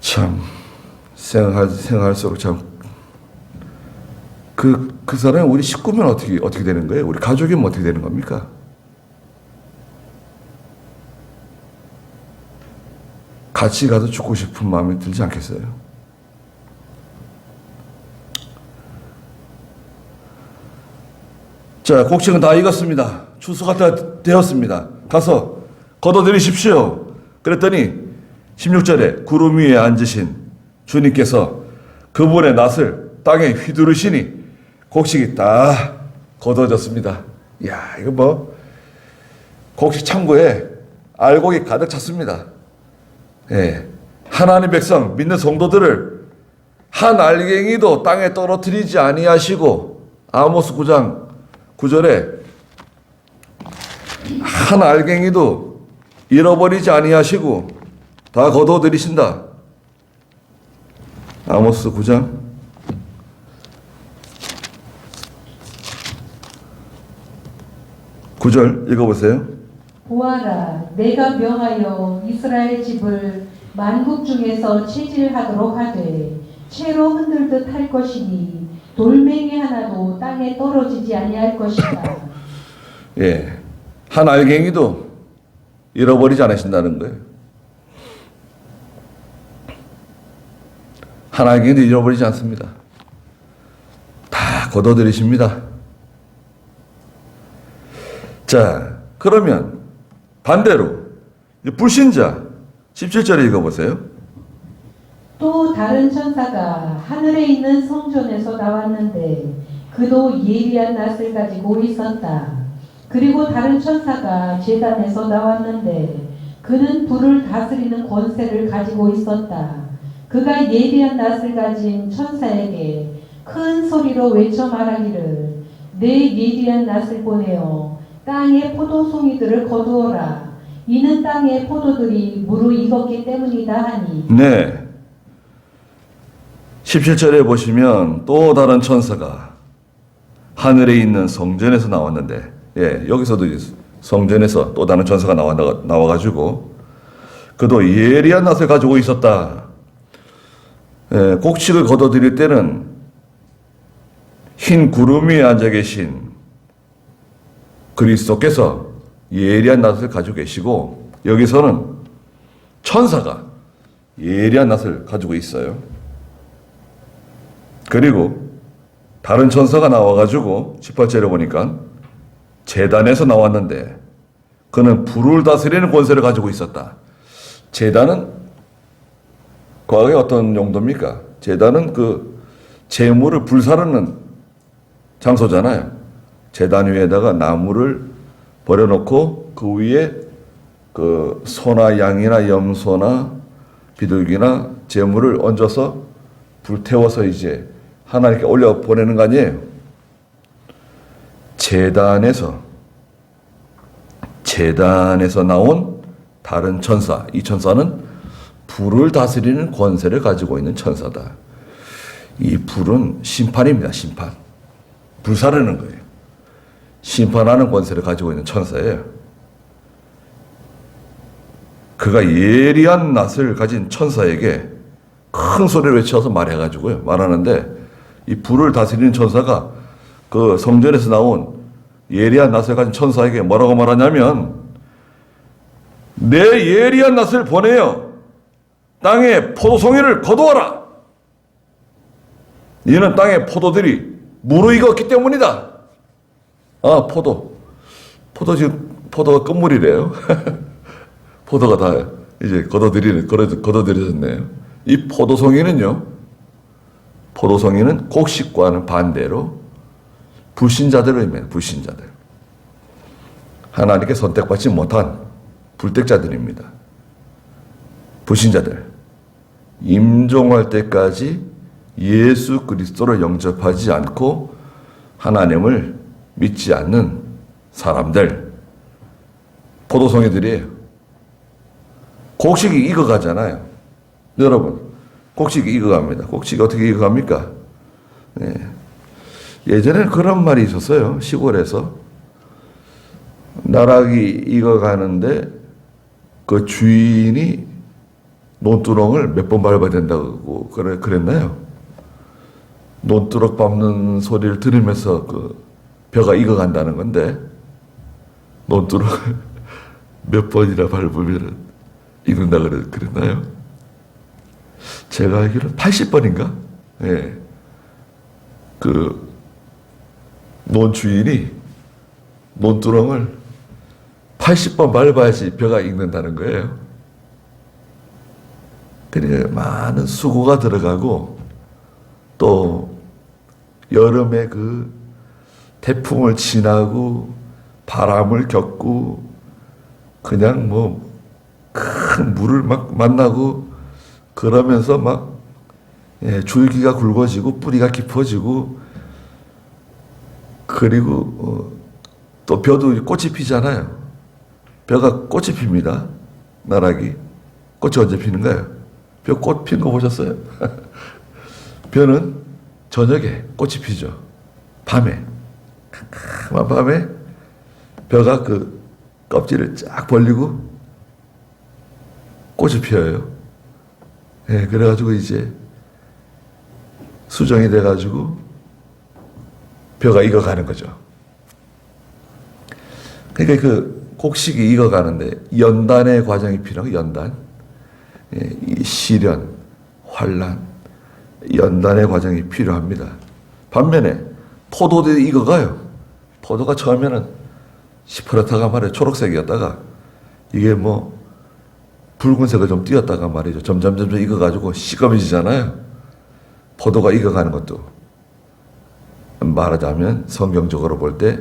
참 생각할수록 참 그 사람이 우리 식구면 어떻게 되는 거예요? 우리 가족이면 어떻게 되는 겁니까? 같이 가서 죽고 싶은 마음이 들지 않겠어요? 자, 곡식은 다 익었습니다. 추수가 다 되었습니다. 가서 걷어들이십시오. 그랬더니 16절에 구름 위에 앉으신 주님께서 그분의 낫을 땅에 휘두르시니 곡식이 다 걷어졌습니다. 야, 이거 뭐 곡식 창고에 알곡이 가득 찼습니다. 예. 하나님 백성 믿는 성도들을 한 알갱이도 땅에 떨어뜨리지 아니하시고, 아모스 9장 9절에 한 알갱이도 잃어버리지 아니하시고 다 거둬들이신다. 아모스 9장 9절 읽어보세요. 보아라, 내가 명하여 이스라엘 집을 만국 중에서 체질하도록 하되 채로 흔들듯 할 것이니 돌멩이 하나도 땅에 떨어지지 아니할 것이다. 예, 한 알갱이도 잃어버리지 않으신다는 거예요. 한 알갱이도 잃어버리지 않습니다. 다 거둬들이십니다. 자, 그러면 반대로 불신자 17절에 읽어보세요. 또 다른 천사가 하늘에 있는 성전에서 나왔는데 그도 예리한 낫을 가지고 있었다. 그리고 다른 천사가 제단에서 나왔는데 그는 불을 다스리는 권세를 가지고 있었다. 그가 예리한 낫을 가진 천사에게 큰 소리로 외쳐 말하기를 내 예리한 낫을 보내어 땅의 포도송이들을 거두어라. 이는 땅의 포도들이 무르익었기 때문이다 하니. 네. 17절에 보시면 또 다른 천사가 하늘에 있는 성전에서 나왔는데, 예, 여기서도 성전에서 또 다른 천사가 나와가지고 그도 예리한 낫을 가지고 있었다. 예, 곡식을 거둬들일 때는 흰 구름 위에 앉아 계신 그리스도께서 예리한 낫을 가지고 계시고, 여기서는 천사가 예리한 낫을 가지고 있어요. 그리고 다른 천사가 나와가지고 18절에 보니까 제단에서 나왔는데 그는 불을 다스리는 권세를 가지고 있었다. 제단은 과거에 어떤 용도입니까? 제단은 그 재물을 불사르는 장소잖아요. 제단 위에다가 나무를 버려놓고 그 위에 그 소나 양이나 염소나 비둘기나 재물을 얹어서 불태워서 이제 하나님께 올려 보내는 거 아니에요. 제단에서 나온 다른 천사, 이 천사는 불을 다스리는 권세를 가지고 있는 천사다. 이 불은 심판입니다. 심판. 불사르는 거예요. 심판하는 권세를 가지고 있는 천사예요. 그가 예리한 낫을 가진 천사에게 큰 소리를 외쳐서 말해가지고요. 말하는데 이 불을 다스리는 천사가 그 성전에서 나온 예리한 낫을 가진 천사에게 뭐라고 말하냐면 내 예리한 낫을 보내어 땅에 포도송이를 거두어라. 이는 땅의 포도들이 무르익었기 때문이다. 아, 포도가 끝물이래요. 포도가 다 이제 거둬들여졌네요. 이 포도송이는 곡식과는 반대로 불신자들을 의미해요. 불신자들. 하나님께 선택받지 못한 불택자들입니다. 불신자들. 임종할 때까지 예수 그리스도를 영접하지 않고 하나님을 믿지 않는 사람들. 포도송이들이에요. 곡식이 익어가잖아요. 여러분, 곡식이 익어갑니다. 곡식이 어떻게 익어갑니까? 네. 예전에는 그런 말이 있었어요. 시골에서. 나락이 익어가는데 그 주인이 논두렁을 몇 번 밟아야 된다고 그랬나요? 논두렁 밟는 소리를 들으면서 그 벼가 익어간다는 건데 논두렁을 몇 번이나 밟으면 익는다 그랬나요? 제가 알기로는 80번인가? 예. 그 논주인이 논두렁을 80번 밟아야지 벼가 익는다는 거예요. 그러니까 많은 수고가 들어가고 또 여름에 그 태풍을 지나고 바람을 겪고 그냥 뭐 큰 물을 막 만나고 그러면서 막 줄기가 굵어지고 뿌리가 깊어지고 그리고 또 벼도 꽃이 피잖아요. 벼가 꽃이 핍니다. 나락이. 꽃이 언제 피는가요? 벼 꽃 핀 거 보셨어요? 벼는 저녁에 꽃이 피죠. 밤에. 캄캄한 밤에 벼가 그 껍질을 쫙 벌리고 꽃이 피어요. 그래가지고 이제 수정이 돼가지고 벼가 익어가는 거죠. 그러니까 그 곡식이 익어가는데 연단의 과정이 필요하고 연단, 이 시련, 환란, 연단의 과정이 필요합니다. 반면에 포도들이 익어가요. 포도가 처음에는 시퍼렇다가 말이에요. 초록색이었다가 이게 뭐 붉은색을 좀 띄었다가 말이죠. 점점 익어가지고 시꺼매지잖아요. 포도가 익어가는 것도 말하자면 성경적으로 볼 때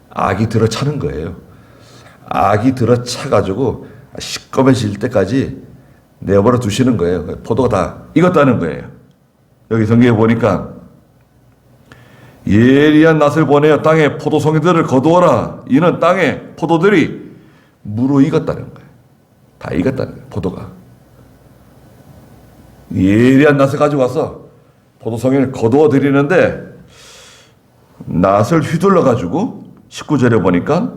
악이 들어차는 거예요. 악이 들어차가지고 시꺼매질 때까지 내버려 두시는 거예요. 포도가 다 익었다는 거예요. 여기 성경에 보니까 예리한 낫을 보내어 땅에 포도송이들을 거두어라. 이는 땅에 포도들이 무르 익었다는 거예요. 다 익었다는 거예요. 포도가. 예리한 낫을 가지고 와서 포도송이를 거두어 드리는데 낫을 휘둘러 가지고 19절에 보니까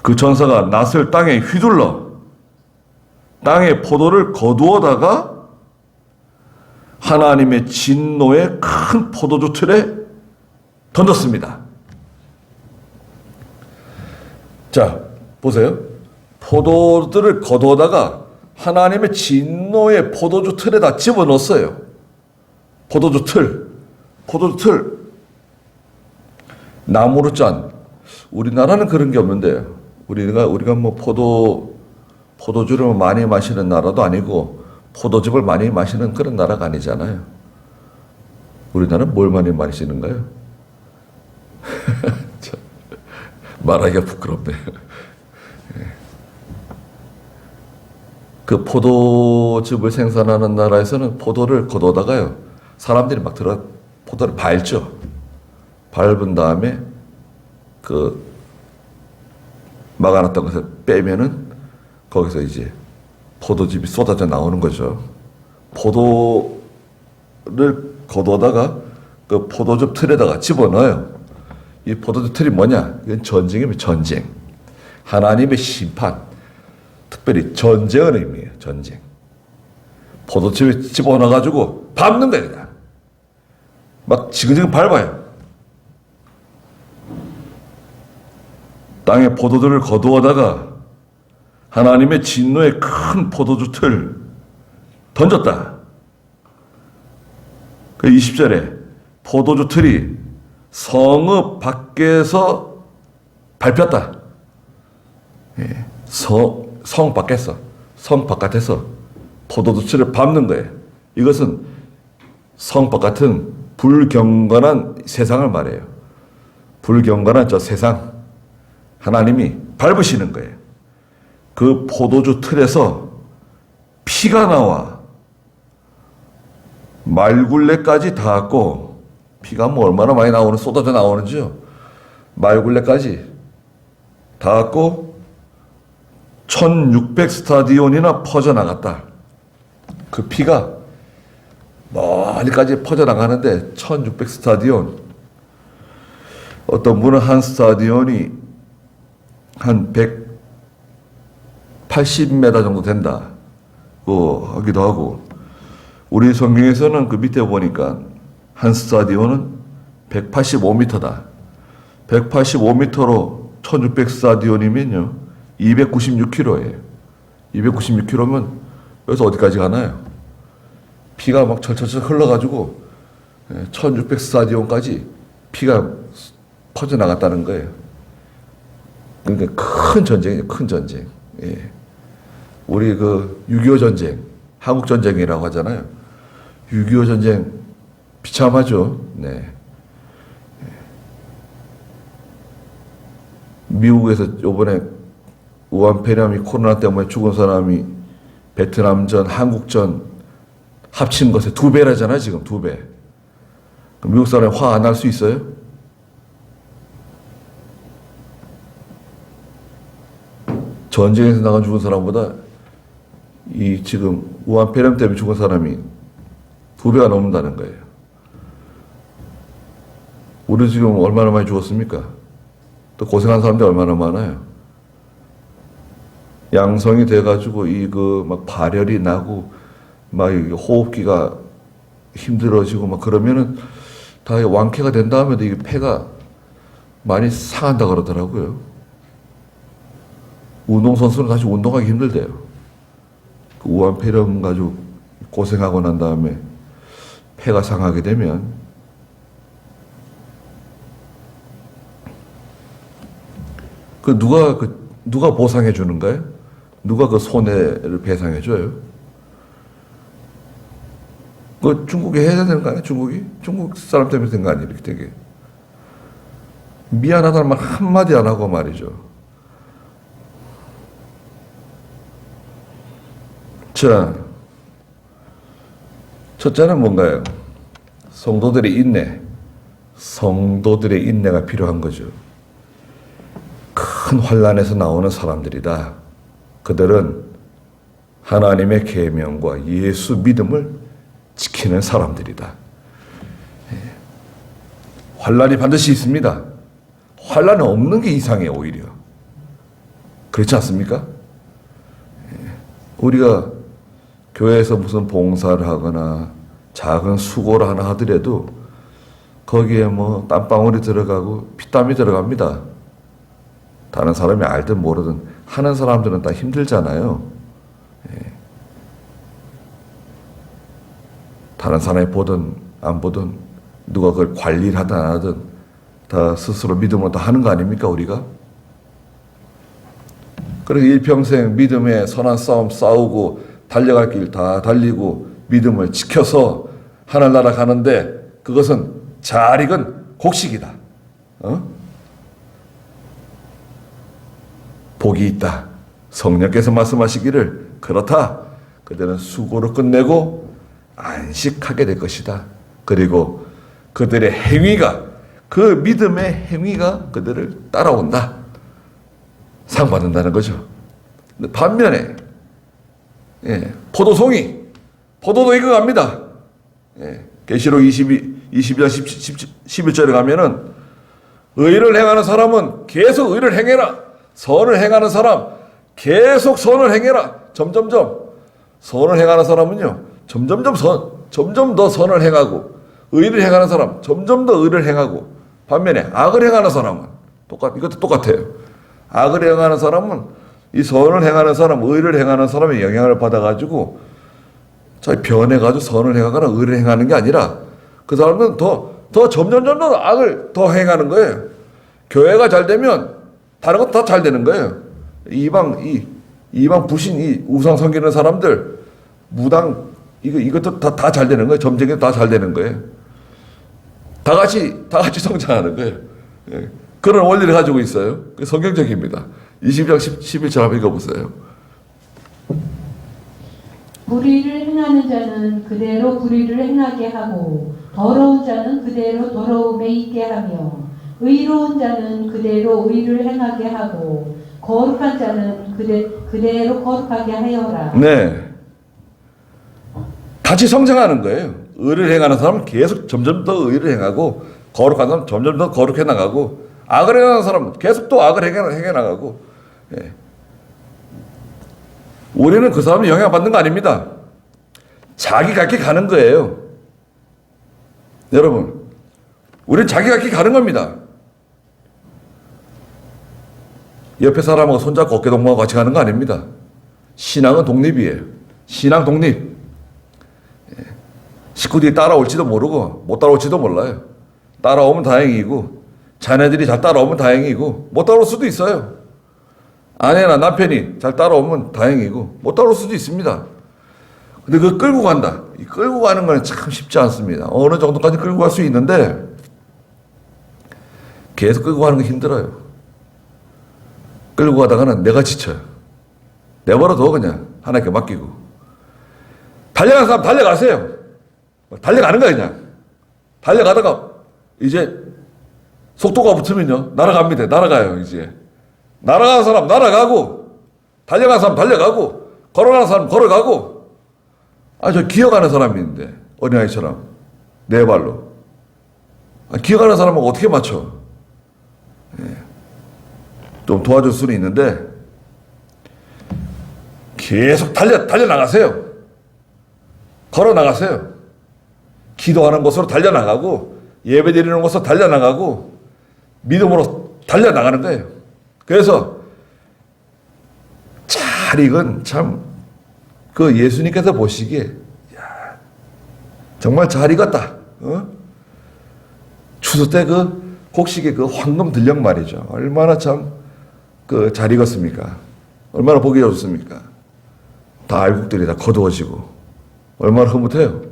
그 천사가 낫을 땅에 휘둘러 땅에 포도를 거두어다가 하나님의 진노의 큰 포도주 틀에 던졌습니다. 자, 보세요. 포도들을 거두어다가 하나님의 진노의 포도주 틀에다 집어넣었어요. 포도주 틀. 나무로 짠. 우리나라는 그런 게 없는데, 우리가 뭐 포도주를 많이 마시는 나라도 아니고, 포도즙을 많이 마시는 그런 나라가 아니잖아요. 우리나라는 뭘 많이 마시는가요? 말하기가 부끄럽네요. 그 포도즙을 생산하는 나라에서는 포도를 거둬다가요, 사람들이 막 포도를 밟죠. 밟은 다음에 그 막아놨던 것을 빼면은 거기서 이제 포도즙이 쏟아져 나오는 거죠. 포도를 거둬다가 그 포도즙 틀에다가 집어넣어요. 이 포도즙 틀이 뭐냐? 이건 전쟁이면 전쟁. 하나님의 심판. 특별히 전쟁의 의미예요. 전쟁. 포도즙에 집어넣어가지고 밟는 거예요. 그냥. 막 지그재그 밟아요. 땅에 포도들을 거두어다가 하나님의 진노의 큰 포도주 틀 던졌다. 그 20절에 포도주 틀이 성읍 밖에서 밟혔다. 성 바깥에서 포도주 틀을 밟는 거예요. 이것은 성 바깥은 불경건한 세상을 말해요. 불경건한 저 세상. 하나님이 밟으시는 거예요. 그 포도주 틀에서 피가 나와 말굴레까지 닿았고, 피가 뭐 얼마나 많이 쏟아져 나오는지요. 말굴레까지 닿았고 1600스타디온이나 퍼져나갔다. 그 피가 멀리까지 퍼져나가는데 1600스타디온. 어떤 분은 한 스타디온이 한 180m 정도 된다고 하기도 하고, 우리 성경에서는 그 밑에 보니까 한 스타디온은 185m다. 185m로 1600 스타디온이면요 296km예요. 296km면 여기서 어디까지 가나요? 피가 막 철철철 흘러가지고 1600 스타디온까지 피가 퍼져나갔다는 거예요. 그러니까 큰 전쟁이에요. 큰 전쟁. 예. 우리 그 6.25 전쟁, 한국 전쟁이라고 하잖아요. 6.25 전쟁 비참하죠. 네. 미국에서 요번에 우한 폐렴이 코로나 때문에 죽은 사람이 베트남전, 한국전 합친 것에 2배라잖아요, 지금 2배. 미국 사람이 화 안 날 수 있어요? 전쟁에서 나가 죽은 사람보다 이 지금 우한 폐렴 때문에 죽은 사람이 2배가 넘는다는 거예요. 우리 지금 얼마나 많이 죽었습니까? 또 고생한 사람들이 얼마나 많아요. 양성이 돼가지고 막 발열이 나고 막 호흡기가 힘들어지고 막 그러면은 다 완쾌가 된 다음에도 이게 폐가 많이 상한다 그러더라고요. 운동선수는 다시 운동하기 힘들대요. 그 우한 폐렴 가지고 고생하고 난 다음에 폐가 상하게 되면 누가 보상해 주는 거예요? 누가 그 손해를 배상해 줘요? 그 중국이 해야 되는 거 아니야? 중국 사람 때문에 된 거 아니야? 이렇게 되게 미안하다는 말 한마디 안 하고 말이죠. 자, 첫째는 뭔가요? 성도들의 인내가 필요한 거죠. 큰 환난에서 나오는 사람들이다. 그들은 하나님의 계명과 예수 믿음을 지키는 사람들이다. 환난이 반드시 있습니다. 환난이 없는 게 이상해요, 오히려. 그렇지 않습니까? 우리가 교회에서 무슨 봉사를 하거나 작은 수고를 하나 하더라도 거기에 뭐 땀방울이 들어가고 피땀이 들어갑니다. 다른 사람이 알든 모르든 하는 사람들은 다 힘들잖아요. 다른 사람이 보든 안 보든 누가 그걸 관리를 하든 안 하든 다 스스로 믿음으로 다 하는 거 아닙니까, 우리가? 그래서 일평생 믿음의 선한 싸움 싸우고 달려갈 길 다 달리고 믿음을 지켜서 하늘나라 가는데 그것은 잘 익은 곡식이다. 복이 있다. 성령께서 말씀하시기를 그렇다. 그들은 수고를 끝내고 안식하게 될 것이다. 그리고 그들의 행위가 그 믿음의 행위가 그들을 따라온다. 상 받는다는 거죠. 반면에 포도도 익어갑니다. 계시록 22장 11절에 가면은 의를 행하는 사람은 계속 의를 행해라. 선을 행하는 사람 계속 선을 행해라. 점점점 선을 행하는 사람은요 점점 더 선을 행하고 의를 행하는 사람 점점 더 의를 행하고 반면에 악을 행하는 사람은 이것도 똑같아요. 악을 행하는 사람은 이 선을 행하는 사람, 의를 행하는 사람의 영향을 받아가지고 자기 변해가지고 선을 행하거나 의를 행하는 게 아니라 그 사람은 더 점점 악을 더 행하는 거예요. 교회가 잘 되면 다른 것도 다 잘 되는 거예요. 이방 부신 이 우상 섬기는 사람들 무당 이것도 다 잘 되는 거예요. 점쟁이도 다 잘 되는 거예요. 다 같이 성장하는 거예요. 그런 원리를 가지고 있어요. 성경적입니다. 20장 11절 한번 읽어보세요. 불의를 행하는 자는 그대로 불의를 행하게 하고 더러운 자는 그대로 더러움에 있게 하며 의로운 자는 그대로 의를 행하게 하고 거룩한 자는 그대로 거룩하게 하여라. 네. 같이 성장하는 거예요. 의를 행하는 사람은 계속 점점 더 의를 행하고 거룩한 사람은 점점 더 거룩해 나가고 악을 행하는 사람은 계속 또 악을 행해 나가고 우리는 그 사람을 영향받는 거 아닙니다. 자기 갈 길 가는 거예요. 여러분 우리는 자기 갈 길 가는 겁니다. 옆에 사람하고 손잡고 어깨동무하고 같이 가는 거 아닙니다. 신앙은 독립이에요. 신앙 독립. 식구들이 따라올지도 모르고 못 따라올지도 몰라요. 따라오면 다행이고 자녀들이 잘 따라오면 다행이고 못 따라올 수도 있어요. 아내나 남편이 잘 따라오면 다행이고 못 따라올 수도 있습니다. 근데 그걸 끌고 간다. 이 끌고 가는 건 참 쉽지 않습니다. 어느 정도까지 끌고 갈 수 있는데 계속 끌고 가는 건 힘들어요. 끌고 가다가는 내가 지쳐요. 내버려둬 그냥 하나님께 맡기고. 달려가는 사람 달려가세요. 달려가는 거야 그냥. 달려가다가 이제 속도가 붙으면요 날아갑니다. 날아가요 이제. 날아가는 사람 날아가고 달려가는 사람 달려가고 걸어가는 사람 걸어가고. 저 기어가는 사람이 있는데 어린아이처럼 네 발로. 기어가는 사람은 어떻게 맞춰? 좀 도와줄 수는 있는데 계속 달려나가세요. 걸어나가세요. 기도하는 곳으로 달려나가고 예배 드리는 곳으로 달려나가고 믿음으로 달려나가는 거예요. 그래서 잘 익은 참 그 예수님께서 보시기에 야, 정말 잘 익었다. 추수 때 그 곡식의 그 황금 들녘 말이죠. 얼마나 참 그 잘 익었습니까? 얼마나 보기 좋습니까? 다 알곡들이 다 거두어지고 얼마나 흐뭇해요.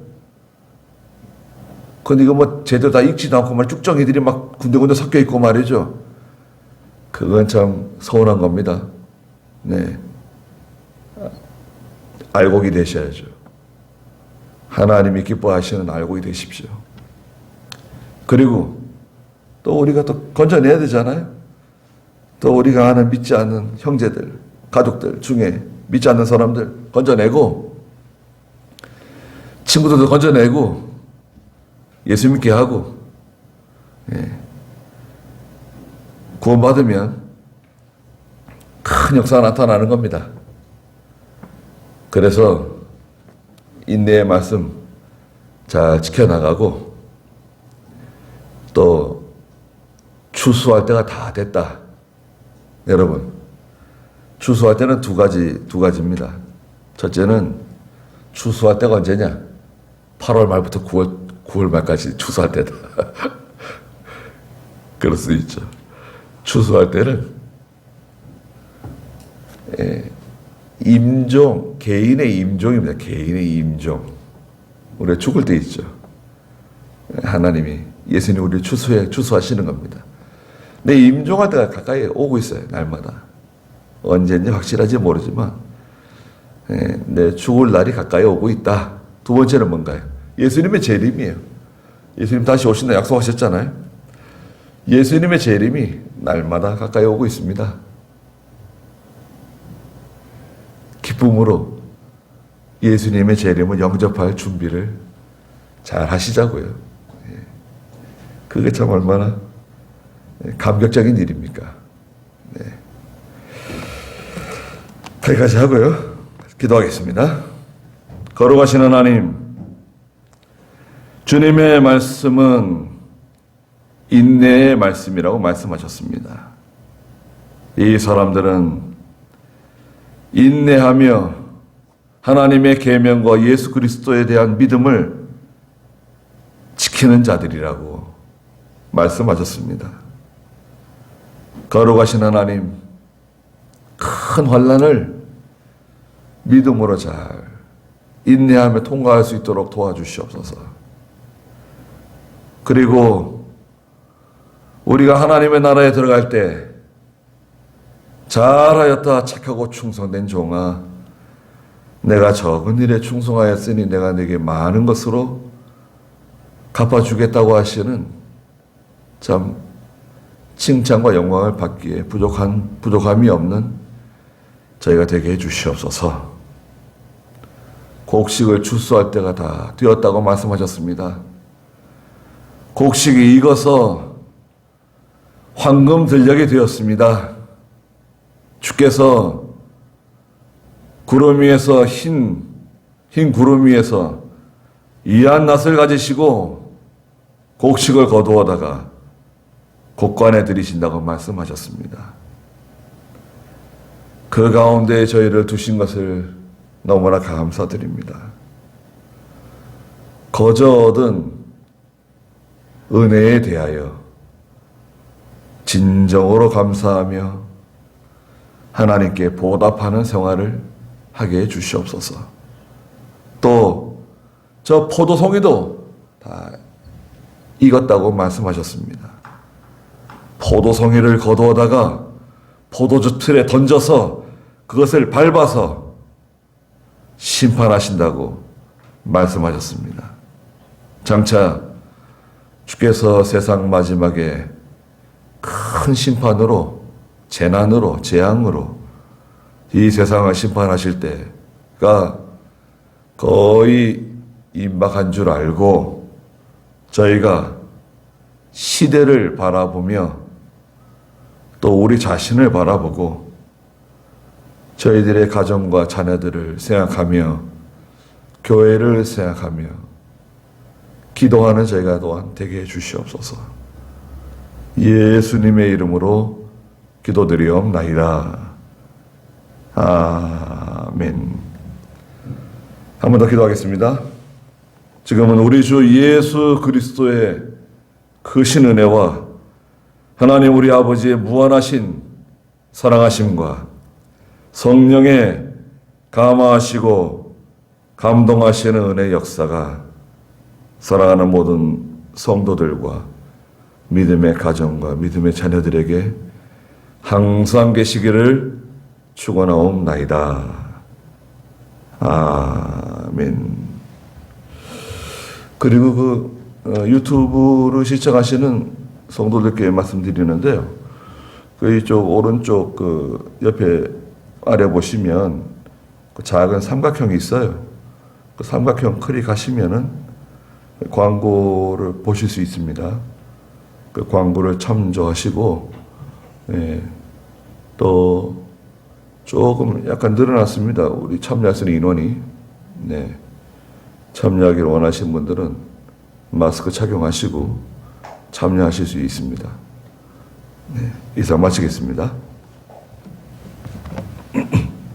근데 이거 뭐 제대로 다 익지도 않고 막 쭉정이들이 막 군데군데 섞여 있고 말이죠. 그건 참 서운한 겁니다. 네. 알곡이 되셔야죠. 하나님이 기뻐하시는 알곡이 되십시오. 그리고 또 우리가 또 건져내야 되잖아요. 또 우리가 아는 믿지 않는 형제들, 가족들 중에 믿지 않는 사람들 건져내고 친구들도 건져내고 예수 믿게 하고 구원받으면 큰 역사가 나타나는 겁니다. 그래서 인내의 말씀 잘 지켜나가고 또 추수할 때가 다 됐다. 여러분 추수할 때는 두 가지입니다. 첫째는 추수할 때가 언제냐? 8월 말부터 9월 말까지 추수할 때다. 그럴 수 있죠. 추수할 때는 임종, 개인의 임종입니다. 개인의 임종. 우리가 죽을 때 있죠. 하나님이 예수님 우리를 추수하시는 겁니다. 내 임종할 때가 가까이 오고 있어요. 날마다. 언제인지 확실하지 모르지만 내 죽을 날이 가까이 오고 있다. 두 번째는 뭔가요? 예수님의 재림이에요. 예수님 다시 오신다 약속하셨잖아요. 예수님의 재림이 날마다 가까이 오고 있습니다. 기쁨으로 예수님의 재림을 영접할 준비를 잘 하시자고요. 그게 참 얼마나 감격적인 일입니까? 네. 거기까지 하고요. 기도하겠습니다. 거룩하신 하나님, 주님의 말씀은 인내의 말씀이라고 말씀하셨습니다. 이 사람들은 인내하며 하나님의 계명과 예수 그리스도에 대한 믿음을 지키는 자들이라고 말씀하셨습니다. 거룩하신 하나님, 큰 환난을 믿음으로 잘 인내하며 통과할 수 있도록 도와주시옵소서. 그리고 우리가 하나님의 나라에 들어갈 때 잘하였다 착하고 충성된 종아, 내가 적은 일에 충성하였으니 내가 네게 많은 것으로 갚아주겠다고 하시는 참 칭찬과 영광을 받기에 부족함이 없는 저희가 되게 해주시옵소서. 곡식을 추수할 때가 다 되었다고 말씀하셨습니다. 곡식이 익어서 황금 들녘이 되었습니다. 주께서 구름 위에서 흰 구름 위에서 이한 낫을 가지시고 곡식을 거두어다가 곡관에 들이신다고 말씀하셨습니다. 그 가운데 저희를 두신 것을 너무나 감사드립니다. 거저 얻은 은혜에 대하여 진정으로 감사하며 하나님께 보답하는 생활을 하게 해 주시옵소서. 또 저 포도송이도 다 익었다고 말씀하셨습니다. 포도송이를 거두어다가 포도주 틀에 던져서 그것을 밟아서 심판하신다고 말씀하셨습니다. 장차 주께서 세상 마지막에 큰 심판으로, 재난으로, 재앙으로 이 세상을 심판하실 때가 거의 임박한 줄 알고 저희가 시대를 바라보며 또 우리 자신을 바라보고 저희들의 가정과 자녀들을 생각하며 교회를 생각하며 기도하는 저희가 또한 되게 해 주시옵소서. 예수님의 이름으로 기도드리옵나이다. 아멘. 한 번 더 기도하겠습니다. 지금은 우리 주 예수 그리스도의 크신 은혜와 하나님 우리 아버지의 무한하신 사랑하심과 성령의 감화하시고 감동하시는 은혜의 역사가 사랑하는 모든 성도들과 믿음의 가정과 믿음의 자녀들에게 항상 계시기를 축원하옵나이다. 아멘. 그리고 유튜브를 시청하시는 성도들께 말씀드리는데요. 이쪽 오른쪽 옆에 아래 보시면 작은 삼각형이 있어요. 그 삼각형 클릭하시면은 광고를 보실 수 있습니다. 그 광고를 참조하시고, 또 조금 약간 늘어났습니다. 우리 참여하시는 인원이. 참여하기를 원하시는 분들은 마스크 착용하시고 참여하실 수 있습니다. 이상 마치겠습니다.